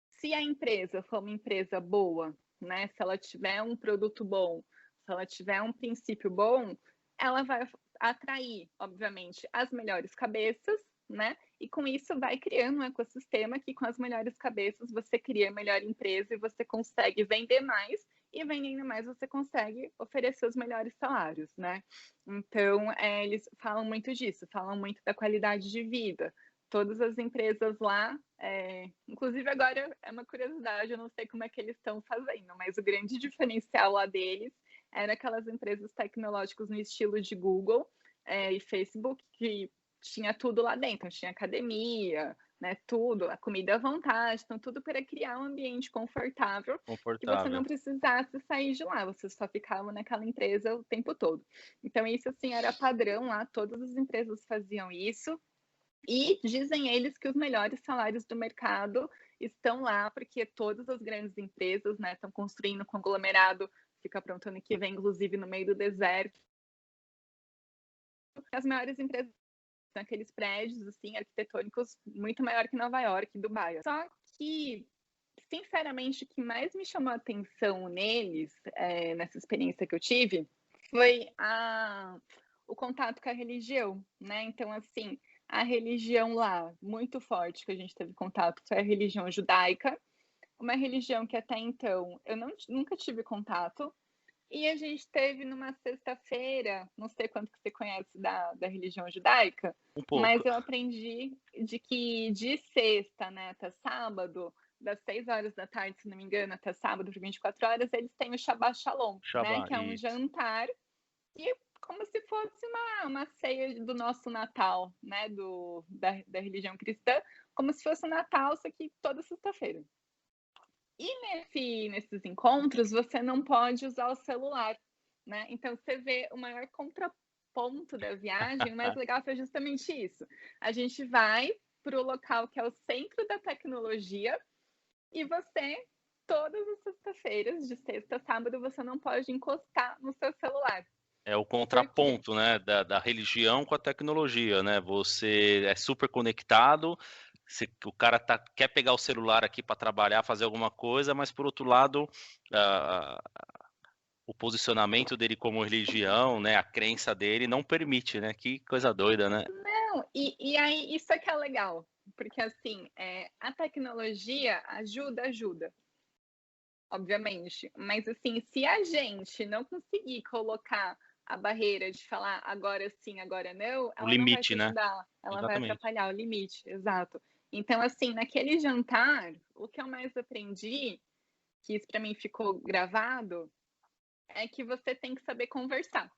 se a empresa for uma empresa boa, né, se ela tiver um produto bom, se ela tiver um princípio bom, ela vai atrair, obviamente, as melhores cabeças, né? E com isso vai criando um ecossistema que com as melhores cabeças você cria a melhor empresa e você consegue vender mais e vendendo mais você consegue oferecer os melhores salários, né? Então, eles falam muito disso, falam muito da qualidade de vida. Todas as empresas lá, inclusive agora é uma curiosidade, eu não sei como é que eles estão fazendo, mas o grande diferencial lá deles era aquelas empresas tecnológicas no estilo de Google e Facebook, que tinha tudo lá dentro, tinha academia, né, tudo, a comida à vontade, então tudo para criar um ambiente confortável que você não
Confortável.
precisasse sair de lá, você só ficava naquela empresa o tempo todo. Então isso assim era padrão lá, todas as empresas faziam isso. E dizem eles que os melhores salários do mercado estão lá, porque todas as grandes empresas, né, estão construindo um conglomerado, fica pronto ano que vem, inclusive no meio do deserto. As maiores empresas são aqueles prédios assim, arquitetônicos muito maior que Nova York, Dubai. Só que, sinceramente, o que mais me chamou a atenção neles, nessa experiência que eu tive, foi o contato com a religião, né? Então, assim, a religião lá, muito forte, que a gente teve contato, foi a religião judaica, uma religião que até então eu nunca tive contato, e a gente teve numa sexta-feira, não sei quanto que você conhece da religião judaica,
Um
mas
pouco.
eu aprendi de que de sexta, né, até sábado, das 6 horas da tarde, se não me engano, até sábado por 24 horas, eles têm o Shabbat Shalom, né?
Shabbat,
Que é um
isso.
jantar e como se fosse uma ceia do nosso Natal, né? Da religião cristã, como se fosse o Natal, só que toda sexta-feira. E nesses encontros, você não pode usar o celular, né? Então, você vê o maior contraponto da viagem, o mais legal foi justamente isso. A gente vai para o local que é o centro da tecnologia e você, todas as sextas-feiras, de sexta a sábado, você não pode encostar no seu celular.
É o
Por quê?
contraponto, né, da religião com a tecnologia, né? Você é super conectado, o cara quer pegar o celular aqui para trabalhar, fazer alguma coisa, mas por outro lado, ah, o posicionamento dele como religião, né, a crença dele não permite, né? Que coisa doida, né?
Não, e aí isso é que é legal, porque assim, a tecnologia ajuda, obviamente, mas assim, se a gente não conseguir colocar a barreira de falar agora sim, agora não,
O
ela não vai te
limite, né?
ajudar, ela vai
Exatamente.
atrapalhar o limite, exato. Então, assim, naquele jantar, o que eu mais aprendi, que isso para mim ficou gravado, é que você tem que saber conversar,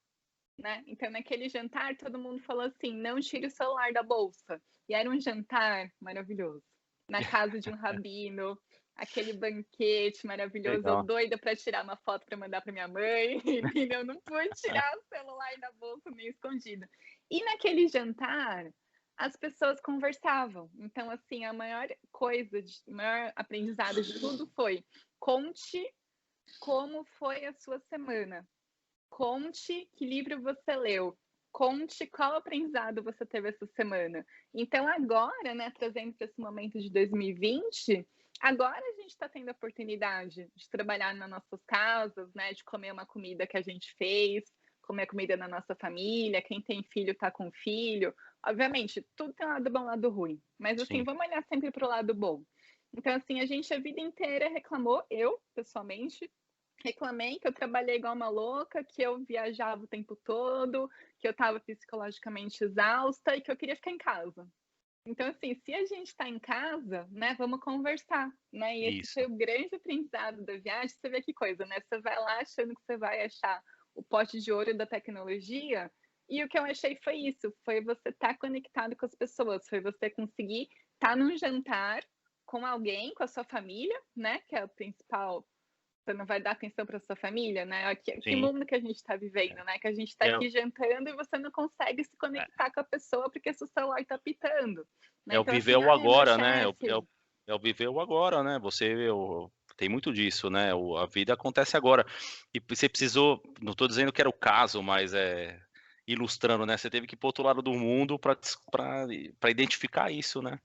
né? Então, naquele jantar, todo mundo falou assim: não tire o celular da bolsa. E era um jantar maravilhoso. Na casa de um rabino, aquele banquete maravilhoso. Eu
Legal.
doida para tirar uma foto para mandar para minha mãe. E eu não pude tirar o celular da bolsa nem escondido. E naquele jantar, as pessoas conversavam. Então, assim, a maior coisa, o maior aprendizado de tudo foi: conte como foi a sua semana. Conte que livro você leu. Conte qual aprendizado você teve essa semana. Então, agora, né, trazendo para esse momento de 2020, agora a gente está tendo a oportunidade de trabalhar nas nossas casas, né, de comer uma comida que a gente fez, comer comida na nossa família. Quem tem filho está com filho. Obviamente, tudo tem um lado bom e um lado ruim. Mas, assim,
Sim.
vamos olhar sempre para o lado bom. Então, assim, a gente a vida inteira reclamou, eu, pessoalmente, reclamei que eu trabalhei igual uma louca, que eu viajava o tempo todo, que eu estava psicologicamente exausta e que eu queria ficar em casa. Então, assim, se a gente está em casa, né, vamos conversar, né? E esse foi
Isso.
o grande aprendizado da viagem. Você vê que coisa, né? Você vai lá achando que você vai achar o pote de ouro da tecnologia, e o que eu achei foi isso, foi você estar conectado com as pessoas, foi você conseguir estar num jantar com alguém, com a sua família, né? Que é o principal. Você não vai dar atenção para sua família, né? Que
Sim.
mundo que a gente está vivendo, né? Que a gente está
É,
aqui jantando e você não consegue se
é,
conectar com a pessoa porque seu celular está pitando, né?
é o
Então,
viver
assim,
o
é meu
agora, né?
chefe.
É o viver o agora, né? Tem muito disso, né? A vida acontece agora. E você precisou, não estou dizendo que era o caso, mas ilustrando, né? Você teve que ir para outro lado do mundo para identificar isso, né?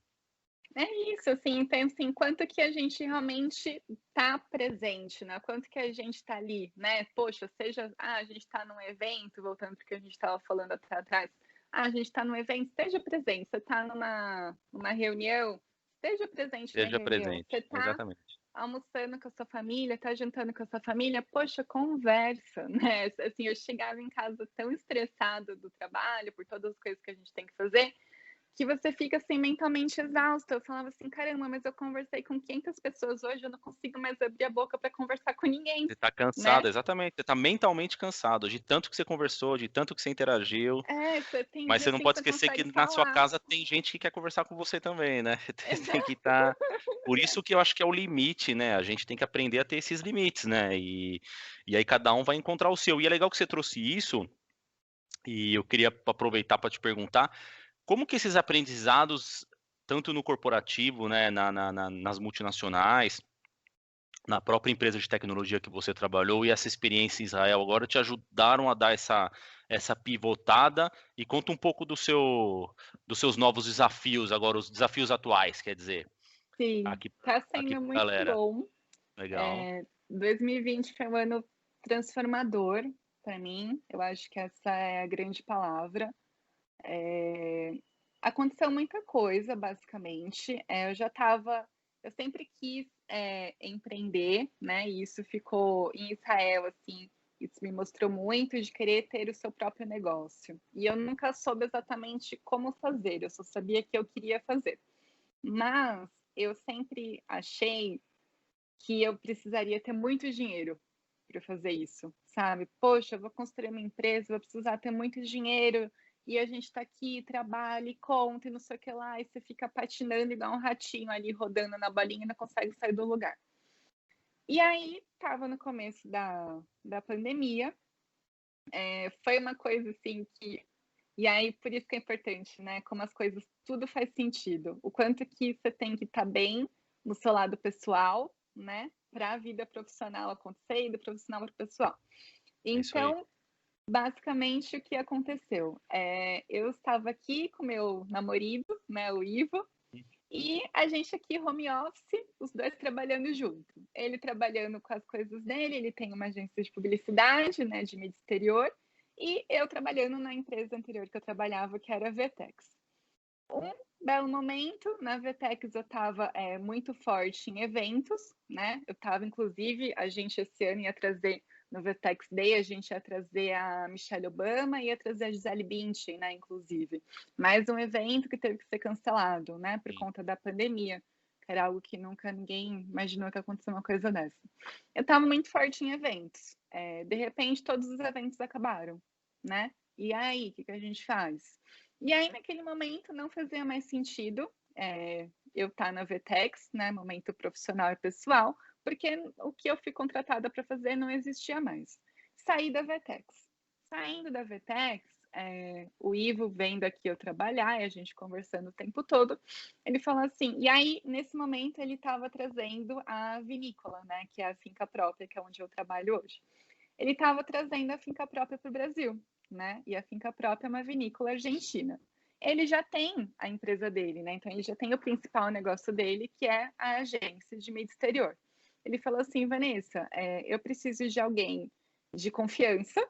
É isso, assim, então, assim, quanto que a gente realmente está presente, né? Quanto que a gente está ali, né? Poxa, seja, a gente está num evento, voltando para o que a gente estava falando até atrás, a gente está num evento, esteja presente. Você está numa reunião, esteja presente na
Esteja
reunião. Você
presente,
está
exatamente.
almoçando com a sua família, está jantando com a sua família, poxa, conversa, né? Assim, eu chegava em casa tão estressada do trabalho, por todas as coisas que a gente tem que fazer, que você fica assim mentalmente exausto. Eu falava assim, caramba, mas eu conversei com 500 pessoas hoje, eu não consigo mais abrir a boca para conversar com ninguém,
Você está
né?
cansado, exatamente. Você está mentalmente cansado de tanto que você conversou, de tanto que você interagiu.
Você tem
Mas
dia
você não
assim que
pode
você
esquecer que
consegue
na sua
falar.
casa tem gente que quer conversar com você também, né? Tem que
Exato.
estar. Por isso que eu acho que é o limite, né? A gente tem que aprender a ter esses limites, né? E aí cada um vai encontrar o seu. E é legal que você trouxe isso, e eu queria aproveitar para te perguntar, como que esses aprendizados, tanto no corporativo, né, nas multinacionais, na própria empresa de tecnologia que você trabalhou e essa experiência em Israel agora te ajudaram a dar essa pivotada e conta um pouco dos seus novos desafios agora, os desafios atuais, quer dizer,
Sim, está
aqui
sendo
pra
muito
galera.
bom.
Legal.
2020 foi um ano transformador para mim. Eu acho que essa é a grande palavra. Aconteceu muita coisa, basicamente. Eu sempre quis empreender, né? E isso ficou em Israel, assim, isso me mostrou muito de querer ter o seu próprio negócio. E eu nunca soube exatamente como fazer, eu só sabia que eu queria fazer. Mas eu sempre achei que eu precisaria ter muito dinheiro para fazer isso, sabe? Poxa, eu vou construir uma empresa, vou precisar ter muito dinheiro, e a gente está aqui, trabalha e conta e não sei o que lá, e você fica patinando igual um ratinho ali, rodando na bolinha e não consegue sair do lugar. E aí, estava no começo da pandemia, foi uma coisa assim que. E aí, por isso que é importante, né? Como as coisas, tudo faz sentido. O quanto que você tem que estar bem no seu lado pessoal, né? Para a vida profissional acontecer e do profissional para o pessoal.
É isso aí.
Então, basicamente, o que aconteceu? Eu estava aqui com meu namorado, né, o Ivo, e a gente aqui, home office, os dois trabalhando junto. Ele trabalhando com as coisas dele, ele tem uma agência de publicidade, né, de mídia exterior, e eu trabalhando na empresa anterior que eu trabalhava, que era a Vtex. Um belo momento, na Vtex eu estava muito forte em eventos, né? Eu estava, inclusive, a gente esse ano ia trazer, no Vtex Day, a gente ia trazer a Michelle Obama e ia trazer a Gisele Bündchen, né? Inclusive. Mais um evento que teve que ser cancelado, né? Por
Sim.
conta da pandemia. Que era algo que nunca ninguém imaginou que acontecesse uma coisa dessa. Eu estava muito forte em eventos. De repente, todos os eventos acabaram, né? E aí, o que a gente faz? E aí, naquele momento, não fazia mais sentido eu estar na Vtex, né, momento profissional e pessoal, porque o que eu fui contratada para fazer não existia mais. Saí da Vtex. Saindo da Vtex, o Ivo vendo aqui eu trabalhar e a gente conversando o tempo todo, ele falou assim, e aí, nesse momento, ele estava trazendo a vinícola, né, que é a finca própria, que é onde eu trabalho hoje. Ele estava trazendo a finca própria para o Brasil, né? E a finca própria é uma vinícola argentina. Ele já tem a empresa dele, né? Então ele já tem o principal negócio dele, que é a agência de mídia exterior. Ele falou assim, Vanessa, eu preciso de alguém de confiança,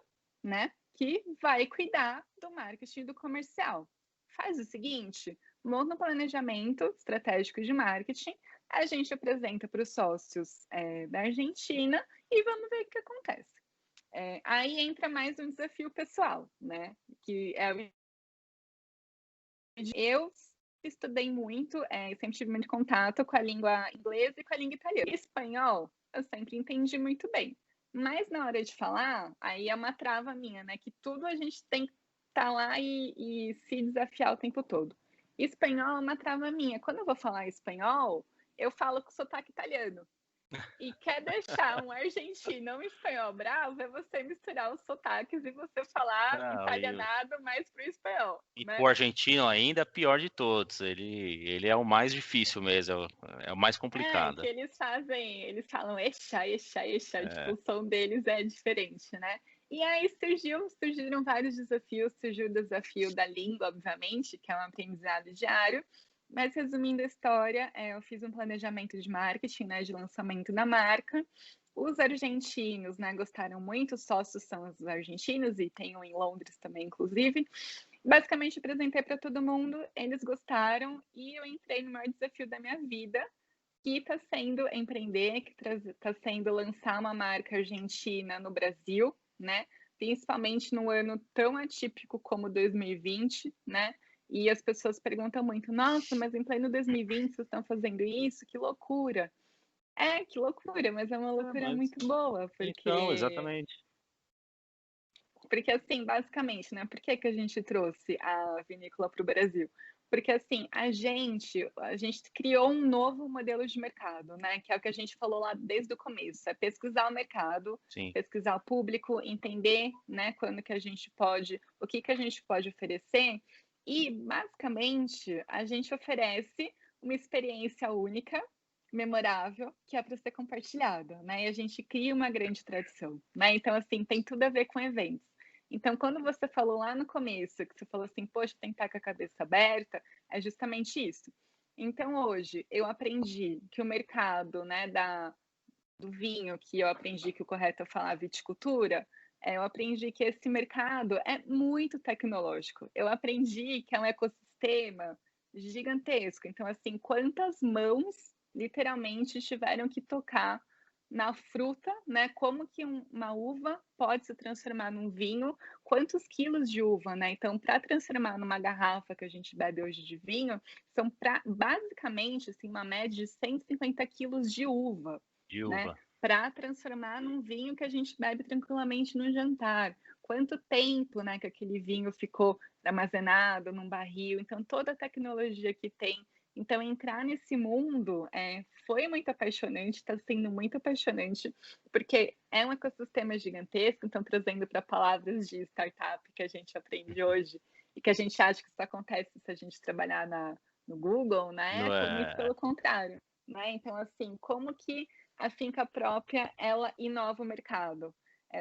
né? Que vai cuidar do marketing e do comercial. Faz o seguinte, monta um planejamento estratégico de marketing, a gente apresenta para os sócios da Argentina e vamos ver o que acontece. Aí entra mais um desafio pessoal, né? Que eu estudei muito, sempre tive muito contato com a língua inglesa e com a língua italiana. E espanhol, eu sempre entendi muito bem. Mas na hora de falar, aí é uma trava minha, né? Que tudo a gente tem que estar lá e se desafiar o tempo todo. Espanhol é uma trava minha. Quando eu vou falar espanhol, eu falo com sotaque italiano. E quer deixar um argentino ou um espanhol bravo é você misturar os sotaques e você falar
Não,
italianado mais pro espanhol,
e
né?
o argentino ainda é o pior de todos. Ele é o mais difícil mesmo, é o mais
Que
complicado.
eles falam exa, exa, exa, tipo,
É,
o som deles é diferente, né? E aí surgiram vários desafios, surgiu o desafio da língua, obviamente, que é um aprendizado diário, mas resumindo a história, eu fiz um planejamento de marketing, né, de lançamento da marca. Os argentinos, né, gostaram muito, os sócios são os argentinos e tem um em Londres também, inclusive. Basicamente, apresentei para todo mundo, eles gostaram e eu entrei no maior desafio da minha vida, que está sendo empreender, que está sendo lançar uma marca argentina no Brasil, né? Principalmente num ano tão atípico como 2020, né? E as pessoas perguntam muito: nossa, mas em pleno 2020 vocês estão fazendo isso? Que loucura! Que loucura, mas é uma loucura
mas
muito boa,
então,
porque
exatamente.
assim, basicamente, né? Por que que a gente trouxe a vinícola para o Brasil? Porque assim, a gente criou um novo modelo de mercado, né? Que é o que a gente falou lá desde o começo, é pesquisar o mercado,
Sim.
pesquisar o público, entender, né, quando que a gente pode, o que que a gente pode oferecer, e basicamente a gente oferece uma experiência única, memorável, que é para ser compartilhada, né? E a gente cria uma grande tradição, né? Então, assim, tem tudo a ver com eventos. Então, quando você falou lá no começo, que você falou assim, poxa, tem que estar com a cabeça aberta, é justamente isso. Então, hoje, eu aprendi que o mercado, né, do vinho, que eu aprendi que o correto é falar viticultura, eu aprendi que esse mercado é muito tecnológico. Eu aprendi que é um ecossistema gigantesco. Então, assim, quantas mãos literalmente tiveram que tocar na fruta, né, como que uma uva pode se transformar num vinho, quantos quilos de uva, né, então para transformar numa garrafa que a gente bebe hoje de vinho, são basicamente, assim, uma média de 150 quilos de uva,
De
né,
uva.
para transformar num vinho que a gente bebe tranquilamente no jantar. Quanto tempo, né, que aquele vinho ficou armazenado num barril, então toda a tecnologia que tem. Então entrar nesse mundo, foi muito apaixonante, está sendo muito apaixonante, porque é um ecossistema gigantesco, então trazendo para palavras de startup que a gente aprende hoje, e que a gente acha que isso acontece se a gente trabalhar no Google, na
Não
Apple, muito
é
pelo contrário, né. Então assim, como que a finca própria, ela inova o mercado?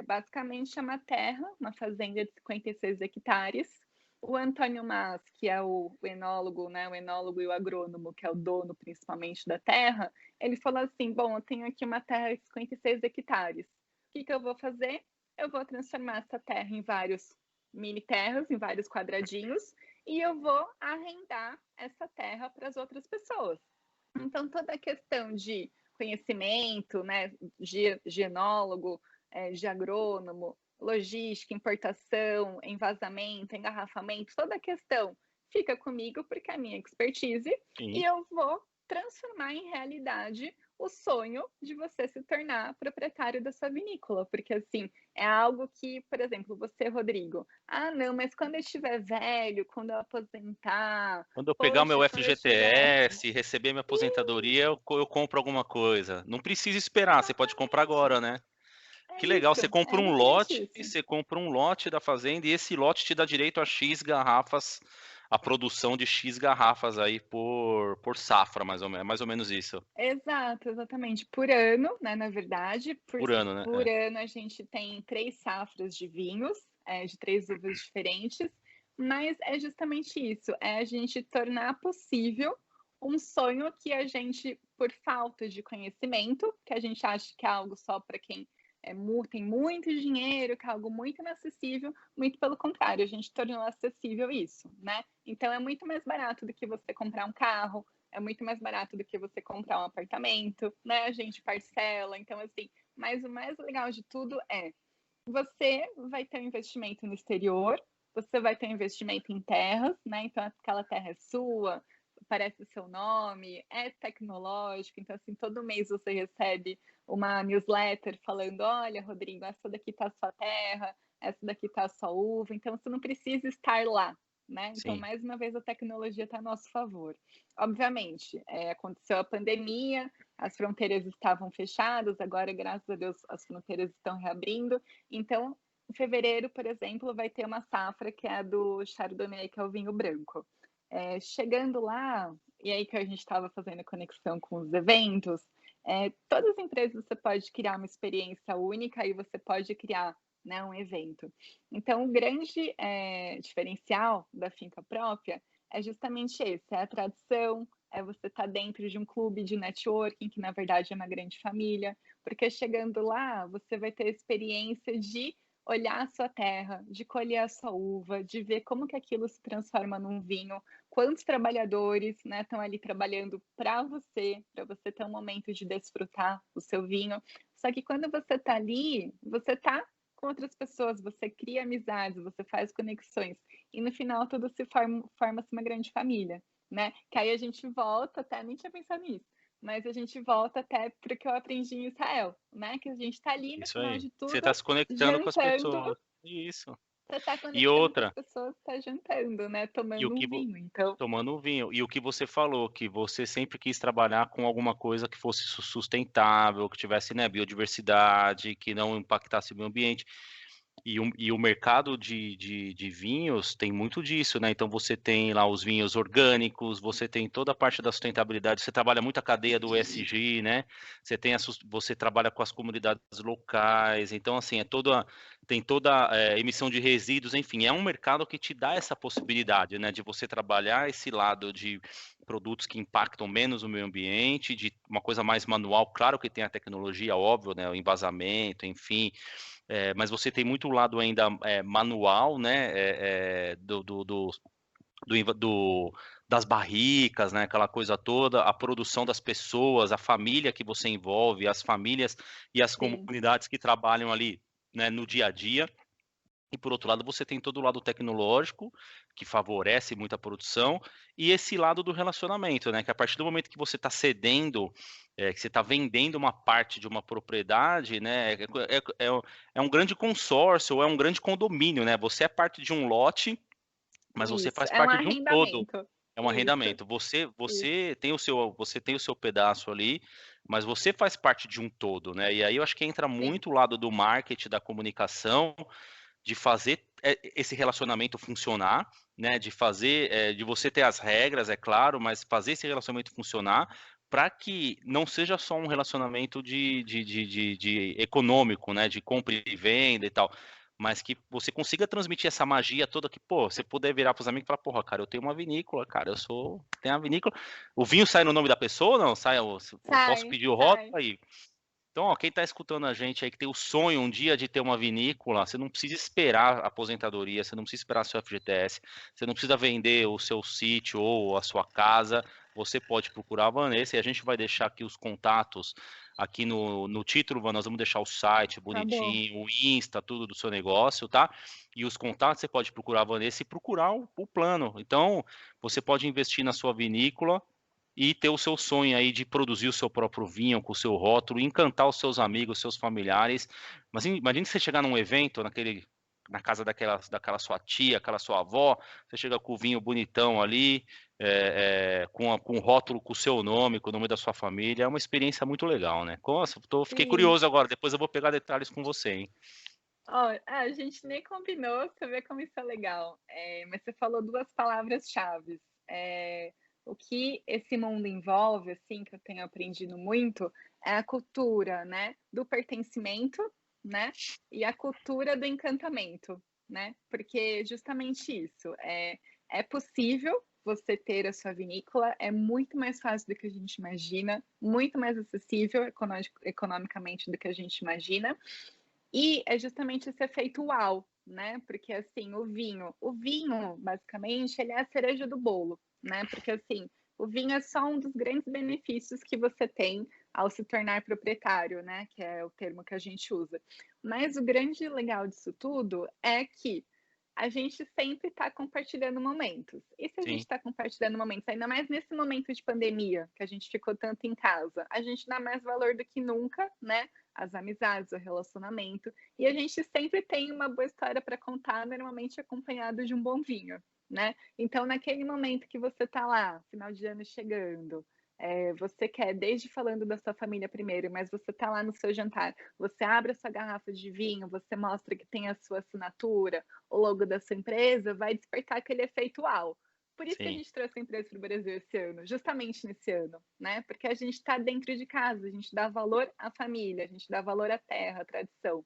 Basicamente é uma terra, uma fazenda de 56 hectares. O Antônio Mas, que é o enólogo, né, o enólogo e o agrônomo, que é o dono principalmente da terra, ele falou assim: bom, eu tenho aqui uma terra de 56 hectares. O que eu vou fazer? Eu vou transformar essa terra em vários mini terras, em vários quadradinhos, e eu vou arrendar essa terra para as outras pessoas. Então, toda a questão de conhecimento, né, de enólogo, de agrônomo, logística, importação, envasamento, engarrafamento, toda a questão fica comigo porque é a minha expertise e
sim.
eu vou transformar em realidade o sonho de você se tornar proprietário da sua vinícola, porque assim, é algo que, por exemplo, você, Rodrigo, ah, não, mas quando eu estiver velho, quando eu aposentar,
Quando eu pegar o meu
poxa, quando eu estiver.
FGTS, receber minha aposentadoria, eu compro alguma coisa. Não precisa esperar, você pode comprar agora,
Exatamente.
né?
É
Que legal,
isso,
você
é
compra um
exatamente
lote,
isso.
você compra um lote da fazenda e esse lote te dá direito a X garrafas, a produção de X garrafas aí por safra, mais ou menos isso,
Exato, exatamente. Por ano, né, na verdade,
por ano, né?
por ano a gente tem 3 safras de vinhos, de 3 uvas diferentes, mas é justamente isso, é a gente tornar possível um sonho que a gente, por falta de conhecimento, que a gente acha que é algo só para quem tem muito dinheiro, que é algo muito inacessível, muito pelo contrário, a gente tornou acessível isso, né. Então é muito mais barato do que você comprar um carro, é muito mais barato do que você comprar um apartamento, né? A gente parcela. Então, assim, mas o mais legal de tudo é você vai ter um investimento no exterior, você vai ter um investimento em terras, né? Então, aquela terra é sua, aparece o seu nome, é tecnológico. Então, assim, todo mês você recebe uma newsletter falando: olha, Rodrigo, essa daqui tá a sua terra, essa daqui tá a sua uva. Então, você não precisa estar lá, né? Então,
Sim.
mais uma vez, a tecnologia está a nosso favor. Obviamente, aconteceu a pandemia, as fronteiras estavam fechadas, agora, graças a Deus, as fronteiras estão reabrindo. Então, em fevereiro, por exemplo, vai ter uma safra que é a do Chardonnay, que é o vinho branco. Chegando lá, e aí que a gente estava fazendo conexão com os eventos, todas as empresas você pode criar uma experiência única e você pode criar, né, um evento. Então, o grande diferencial da finca própria é justamente esse, é a tradição, é você estar dentro de um clube de networking, que na verdade é uma grande família, porque chegando lá, você vai ter a experiência de olhar a sua terra, de colher a sua uva, de ver como que aquilo se transforma num vinho, quantos trabalhadores, né, estão ali trabalhando para você ter um momento de desfrutar o seu vinho. Só que quando você está ali, você está com outras pessoas, você cria amizades, você faz conexões, e no final tudo se forma-se uma grande família, né? Que aí a gente volta, até nem tinha pensado nisso, mas a gente volta até para o que eu aprendi em Israel, né? Que a gente está ali no
Isso
final
aí.
de
Você
tudo,
está se conectando com as
jantando,
pessoas. Isso.
você está
E
conectando com as
outra,
pessoas, está jantando, né?
e o
Tomando
que
um vinho. Então,
tomando um vinho. E o que você falou, que você sempre quis trabalhar com alguma coisa que fosse sustentável, que tivesse, né, biodiversidade, que não impactasse o meio ambiente. E o mercado de vinhos tem muito disso, né? Então você tem lá os vinhos orgânicos, você tem toda a parte da sustentabilidade, você trabalha muito a cadeia do ESG, né? Você trabalha com as comunidades locais, então assim, tem toda emissão de resíduos, enfim, é um mercado que te dá essa possibilidade, né? De você trabalhar esse lado de produtos que impactam menos o meio ambiente, de uma coisa mais manual, claro que tem a tecnologia, óbvio, né? O envasamento, enfim, mas você tem muito lado ainda manual, né, do, das barricas, né, aquela coisa toda, a produção das pessoas, a família que você envolve, as famílias e as
Sim,
comunidades que trabalham ali, né, no dia a dia. E por outro lado, você tem todo o lado tecnológico, que favorece muito a produção, e esse lado do relacionamento, né? Que a partir do momento que você está cedendo, que você está vendendo uma parte de uma propriedade, né? É um grande consórcio, ou é um grande condomínio, né? Você é parte de um lote, mas você
isso.
faz
É um
parte de um todo.
arrendamento.
É um
Isso,
arrendamento. Você,
isso.
você tem o seu pedaço ali, mas você faz parte de um todo, né? E aí eu acho que entra
Sim,
muito o lado do marketing, da comunicação, de fazer esse relacionamento funcionar, né? De fazer, de você ter as regras, é claro, mas fazer esse relacionamento funcionar para que não seja só um relacionamento de econômico, né? De compra e venda e tal, mas que você consiga transmitir essa magia toda que, pô, você puder virar para os amigos e falar, porra, cara, eu tenho uma vinícola, cara, tenho uma vinícola. O vinho sai no nome da pessoa ou não? Sai, eu posso
sai,
pedir o rótulo
sai.
aí. Então, ó, quem está escutando a gente aí que tem o sonho um dia de ter uma vinícola, você não precisa esperar a aposentadoria, você não precisa esperar seu FGTS, você não precisa vender o seu sítio ou a sua casa, você pode procurar a Vanessa e a gente vai deixar aqui os contatos aqui no título, nós vamos deixar o site
Tá bom.
bonitinho, o Insta, tudo do seu negócio, tá? E os contatos você pode procurar a Vanessa e procurar o plano. Então, você pode investir na sua vinícola e ter o seu sonho aí de produzir o seu próprio vinho com o seu rótulo, encantar os seus amigos, os seus familiares. Mas imagine você chegar num evento, na casa daquela sua tia, aquela sua avó, você chega com o vinho bonitão ali, com o rótulo com o seu nome, com o nome da sua família, é uma experiência muito legal, né? Nossa, fiquei
Sim.
curioso agora, depois eu vou pegar detalhes com você, hein?
Ó, a gente nem combinou, você vê como isso é legal. Mas você falou duas palavras-chaves. O que esse mundo envolve, assim, que eu tenho aprendido muito, é a cultura, né, do pertencimento, né, e a cultura do encantamento, né, porque justamente isso, é possível você ter a sua vinícola, é muito mais fácil do que a gente imagina, muito mais acessível economicamente do que a gente imagina, e é justamente esse efeito uau, né? Porque assim, o vinho, basicamente, ele é a cereja do bolo, né? Porque assim, o vinho é só um dos grandes benefícios que você tem ao se tornar proprietário, né? Que é o termo que a gente usa. Mas o grande legal disso tudo é que a gente sempre está compartilhando momentos. E se a gente
Sim,
está compartilhando momentos, ainda mais nesse momento de pandemia, que a gente ficou tanto em casa, a gente dá mais valor do que nunca, né? As amizades, o relacionamento. E a gente sempre tem uma boa história para contar, normalmente acompanhado de um bom vinho, né? Então, naquele momento que você está lá, final de ano chegando, você quer, desde falando da sua família primeiro, mas você está lá no seu jantar, você abre a sua garrafa de vinho, você mostra que tem a sua assinatura, o logo da sua empresa, vai despertar aquele efeito uau. Por isso que a
sim,
gente trouxe a empresa para o Brasil esse ano, justamente nesse ano, né? Porque a gente está dentro de casa, a gente dá valor à família, a gente dá valor à terra, à tradição.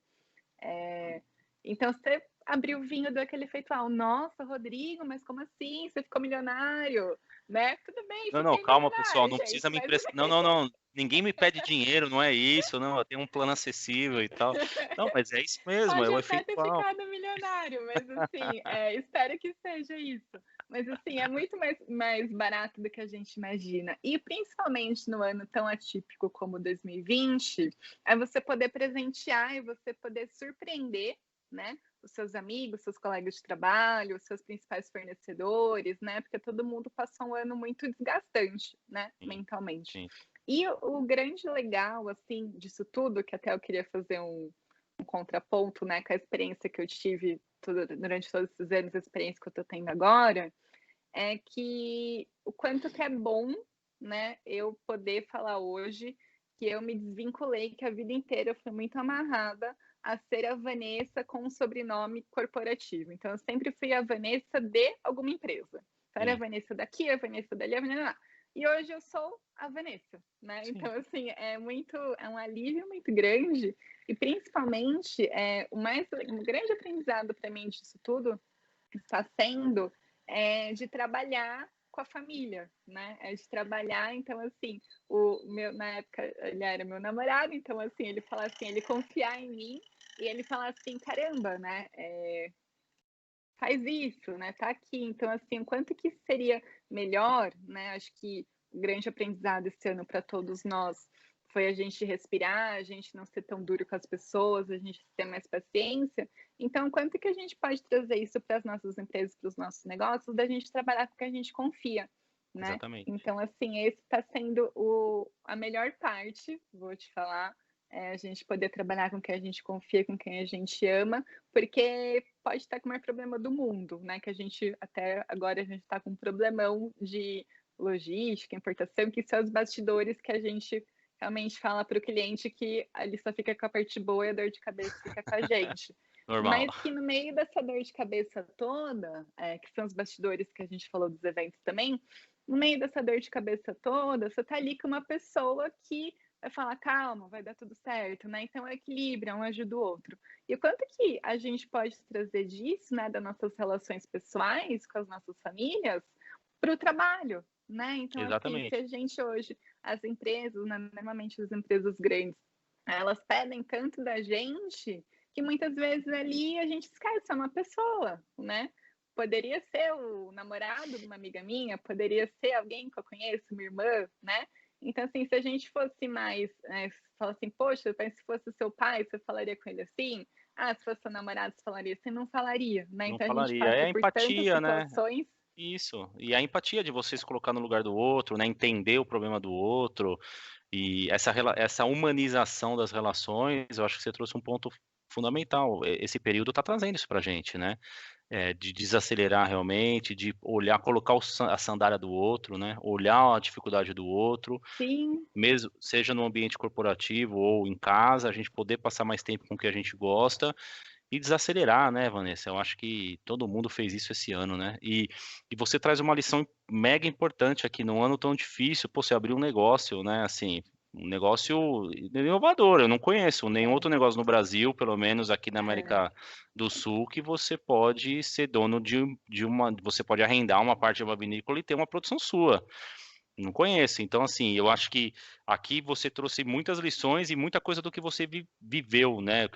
Então, você abriu o vinho daquele efeito, nossa, Rodrigo, mas como assim? Você ficou milionário, né? Tudo bem,
não,
fiquei
calma, pessoal,
milionário,
não precisa
gente,
me
mas
emprestar. Não, não, não. Ninguém me pede dinheiro, não é isso, não. Eu tenho um plano acessível e tal. Não, mas é isso mesmo, é
pode
o
até
efeito
ter
uau.
ficado milionário, mas assim, espero que seja isso. Mas assim, é muito mais barato do que a gente imagina. E principalmente no ano tão atípico como 2020, é você poder presentear e você poder surpreender, né? Os seus amigos, seus colegas de trabalho, os seus principais fornecedores, né? Porque todo mundo passou um ano muito desgastante, né?
Sim,
Mentalmente.
sim,
E o grande legal, assim, disso tudo, que até eu queria fazer um contraponto, né, com a experiência que eu tive durante todos esses anos, a experiência que eu estou tendo agora, é que o quanto que é bom, né, eu poder falar hoje que eu me desvinculei, que a vida inteira eu fui muito amarrada a ser a Vanessa com um sobrenome corporativo. Então, eu sempre fui a Vanessa de alguma empresa. Então, era a
sim,
Vanessa daqui, a Vanessa dali, a Vanessa lá. E hoje eu sou a Vanessa, né?
sim.
Então, assim, é um alívio muito grande e principalmente um grande aprendizado para mim disso tudo está sendo de trabalhar com a família, né? É de trabalhar, então assim, na época ele era meu namorado, então assim, ele fala assim, ele confiar em mim e ele fala assim, caramba, né? faz isso, né, tá aqui. Então, assim, o quanto que seria melhor, né, acho que o grande aprendizado esse ano para todos nós foi a gente respirar, a gente não ser tão duro com as pessoas, a gente ter mais paciência. Então, quanto que a gente pode trazer isso para as nossas empresas, para os nossos negócios, da gente trabalhar com o que a gente confia, né.
Exatamente.
Então, assim, esse está sendo a melhor parte, vou te falar, a gente poder trabalhar com quem a gente confia, com quem a gente ama, porque pode estar com o maior problema do mundo, né, que a gente até agora a gente está com um problemão de logística, importação, que são os bastidores que a gente realmente fala para o cliente que ali só fica com a parte boa e a dor de cabeça fica com a gente.
Normal.
Mas que no meio dessa dor de cabeça toda, que são os bastidores que a gente falou dos eventos também, no meio dessa dor de cabeça toda, você tá ali com uma pessoa que vai falar: "Calma, vai dar tudo certo", né, então é equilíbrio, um ajuda o outro. E o quanto que a gente pode trazer disso, né, das nossas relações pessoais com as nossas famílias, para o trabalho, né. Então, assim, se
Exatamente.
a gente hoje as empresas, né, normalmente as empresas grandes, elas pedem tanto da gente, que muitas vezes ali a gente esquece, é uma pessoa, né. Poderia ser o namorado de uma amiga minha, poderia ser alguém que eu conheço, minha irmã, né. Então, assim, se a gente fosse mais, fala assim: "Poxa, mas se fosse o seu pai, você falaria com ele assim? Ah, se fosse seu namorado, você falaria assim?". Não falaria, né.
Não
Então a gente
falaria. É
passa
a
por tantas
empatia, né?
situações.
Isso. E a empatia de você se colocar no lugar do outro, né, entender o problema do outro, e essa humanização das relações, eu acho que você trouxe um ponto fundamental. Esse período está trazendo isso pra gente, né, de desacelerar realmente, de olhar, colocar a sandália do outro, né, olhar a dificuldade do outro,
Sim,
mesmo seja no ambiente corporativo ou em casa, a gente poder passar mais tempo com o que a gente gosta e desacelerar, né, Vanessa? Eu acho que todo mundo fez isso esse ano, né? E você traz uma lição mega importante aqui num ano tão difícil. Pô, você abriu um negócio, né? Assim, um negócio inovador. Eu não conheço nenhum
é,
outro negócio no Brasil, pelo menos aqui na
é,
América do Sul, que você pode ser dono de uma. Você pode arrendar uma parte de uma vinícola e ter uma produção sua. Não conheço. Então, assim, eu acho que aqui você trouxe muitas lições e muita coisa do que você viveu, né,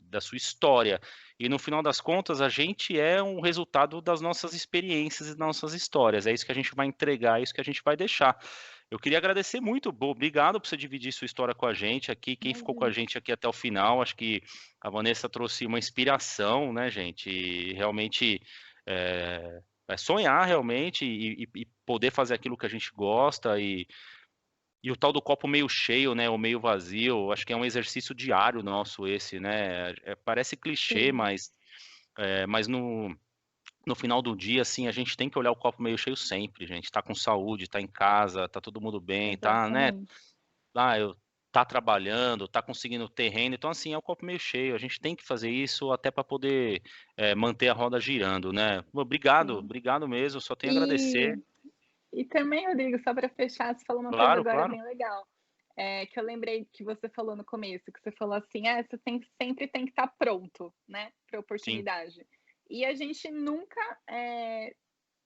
da sua história. E no final das contas, a gente é um resultado das nossas experiências e das nossas histórias. É isso que a gente vai entregar, é isso que a gente vai deixar. Eu queria agradecer muito, Bo, obrigado por você dividir sua história com a gente aqui, quem ficou com a
imagina.
gente aqui até o final. Acho que a Vanessa trouxe uma inspiração, né, gente? E realmente. É sonhar realmente e poder fazer aquilo que a gente gosta e o tal do copo meio cheio, né, ou meio vazio, acho que é um exercício diário nosso esse, né? Parece clichê,
Sim,
mas no final do dia, assim, a gente tem que olhar o copo meio cheio sempre, gente. Tá com saúde, tá em casa, tá todo mundo bem, tá, né?
exatamente.
Eu tá trabalhando, tá conseguindo terreno, então assim, é o copo meio cheio. A gente tem que fazer isso até para poder manter a roda girando, né? Obrigado,
Sim.
obrigado mesmo. Só tenho a
E
agradecer.
e também, Rodrigo, só para fechar, você falou uma coisa
Claro,
agora
claro.
bem legal, que eu lembrei que você falou no começo, que você falou assim: "Ah, você sempre tem que estar pronto, né, pra
Sim,
oportunidade". E a gente nunca,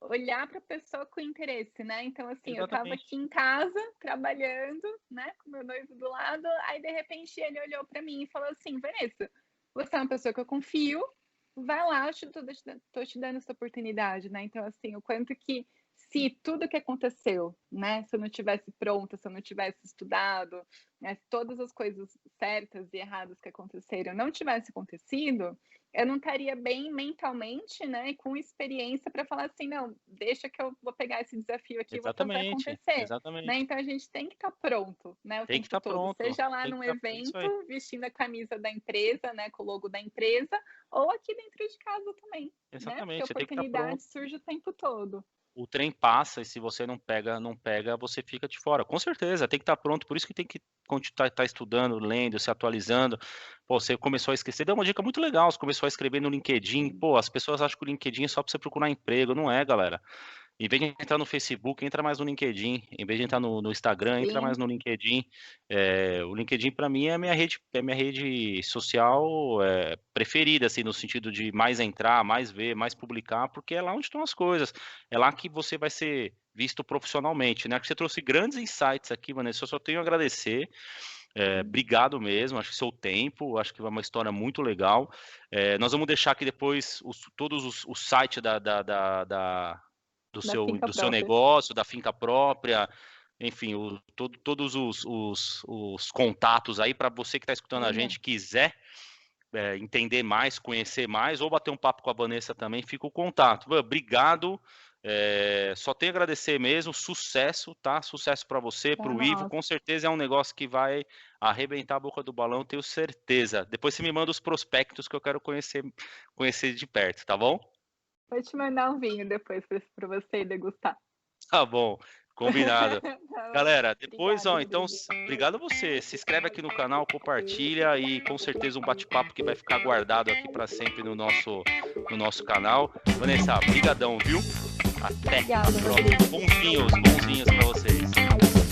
olhar para a pessoa com interesse, né. Então, assim, eu estava
exatamente.
aqui em casa trabalhando, né, com meu noivo do lado, aí de repente ele olhou para mim e falou assim: "Vanessa, você é uma pessoa que eu confio, vai lá, eu tô te dando essa oportunidade", né. Então, assim, o quanto que se tudo que aconteceu, né, se eu não tivesse pronta, se eu não tivesse estudado, né, se todas as coisas certas e erradas que aconteceram não tivesse acontecido, eu não estaria bem mentalmente, né, e com experiência para falar assim: "Não, deixa que eu vou pegar esse desafio aqui e vou fazer
Exatamente,
acontecer", né.
exatamente.
Então a gente tem que estar pronto, né, o
Tem que
tempo
estar
todo,
pronto.
seja lá
Tem que
num
estar. É isso
evento,
aí.
vestindo a camisa da empresa, né, com o logo da empresa, ou aqui dentro de casa também, né, porque a
Exatamente. Você tem que estar
oportunidade
pronto.
surge o tempo todo.
O trem passa e se você não pega, você fica de fora. Com certeza, tem que estar pronto. Por isso que tem que continuar tá estudando, lendo, se atualizando. Pô, você começou a esquecer. Deu uma dica muito legal. Você começou a escrever no LinkedIn.
Sim,
Pô, as pessoas acham que o LinkedIn é só para você procurar emprego. Não é, galera. Em vez de entrar no Facebook, entra mais no LinkedIn. Em vez de entrar no Instagram, entra mais
sim,
no LinkedIn. O LinkedIn, para mim, é minha rede social preferida, assim, no sentido de mais entrar, mais ver, mais publicar, porque é lá onde estão as coisas. É lá que você vai ser visto profissionalmente, né? Que você trouxe grandes insights aqui, Vanessa. Eu só tenho a agradecer. Obrigado mesmo, acho que seu tempo, acho que é uma história muito legal. Nós vamos deixar aqui depois todos os sites do
Da finca
seu
própria.
negócio, da finca própria, enfim, todos os contatos aí para você que está escutando a gente, quiser entender mais, conhecer mais, ou bater um papo com a Vanessa também, fica o contato. Obrigado. Só tenho a agradecer mesmo, sucesso, tá? Sucesso para você, para o Ivo, com certeza é um negócio que vai arrebentar a boca do balão, tenho certeza. Depois você me manda os prospectos que eu quero conhecer de perto, tá bom?
Vou te mandar um vinho depois para você degustar.
Tá bom, combinado. Galera, depois,
Obrigada,
então, obrigado a você. Se inscreve aqui no canal, compartilha e com certeza um bate-papo que vai ficar guardado aqui para sempre no nosso canal. Vanessa, brigadão, viu? Até a próxima. Bons vinhos para vocês.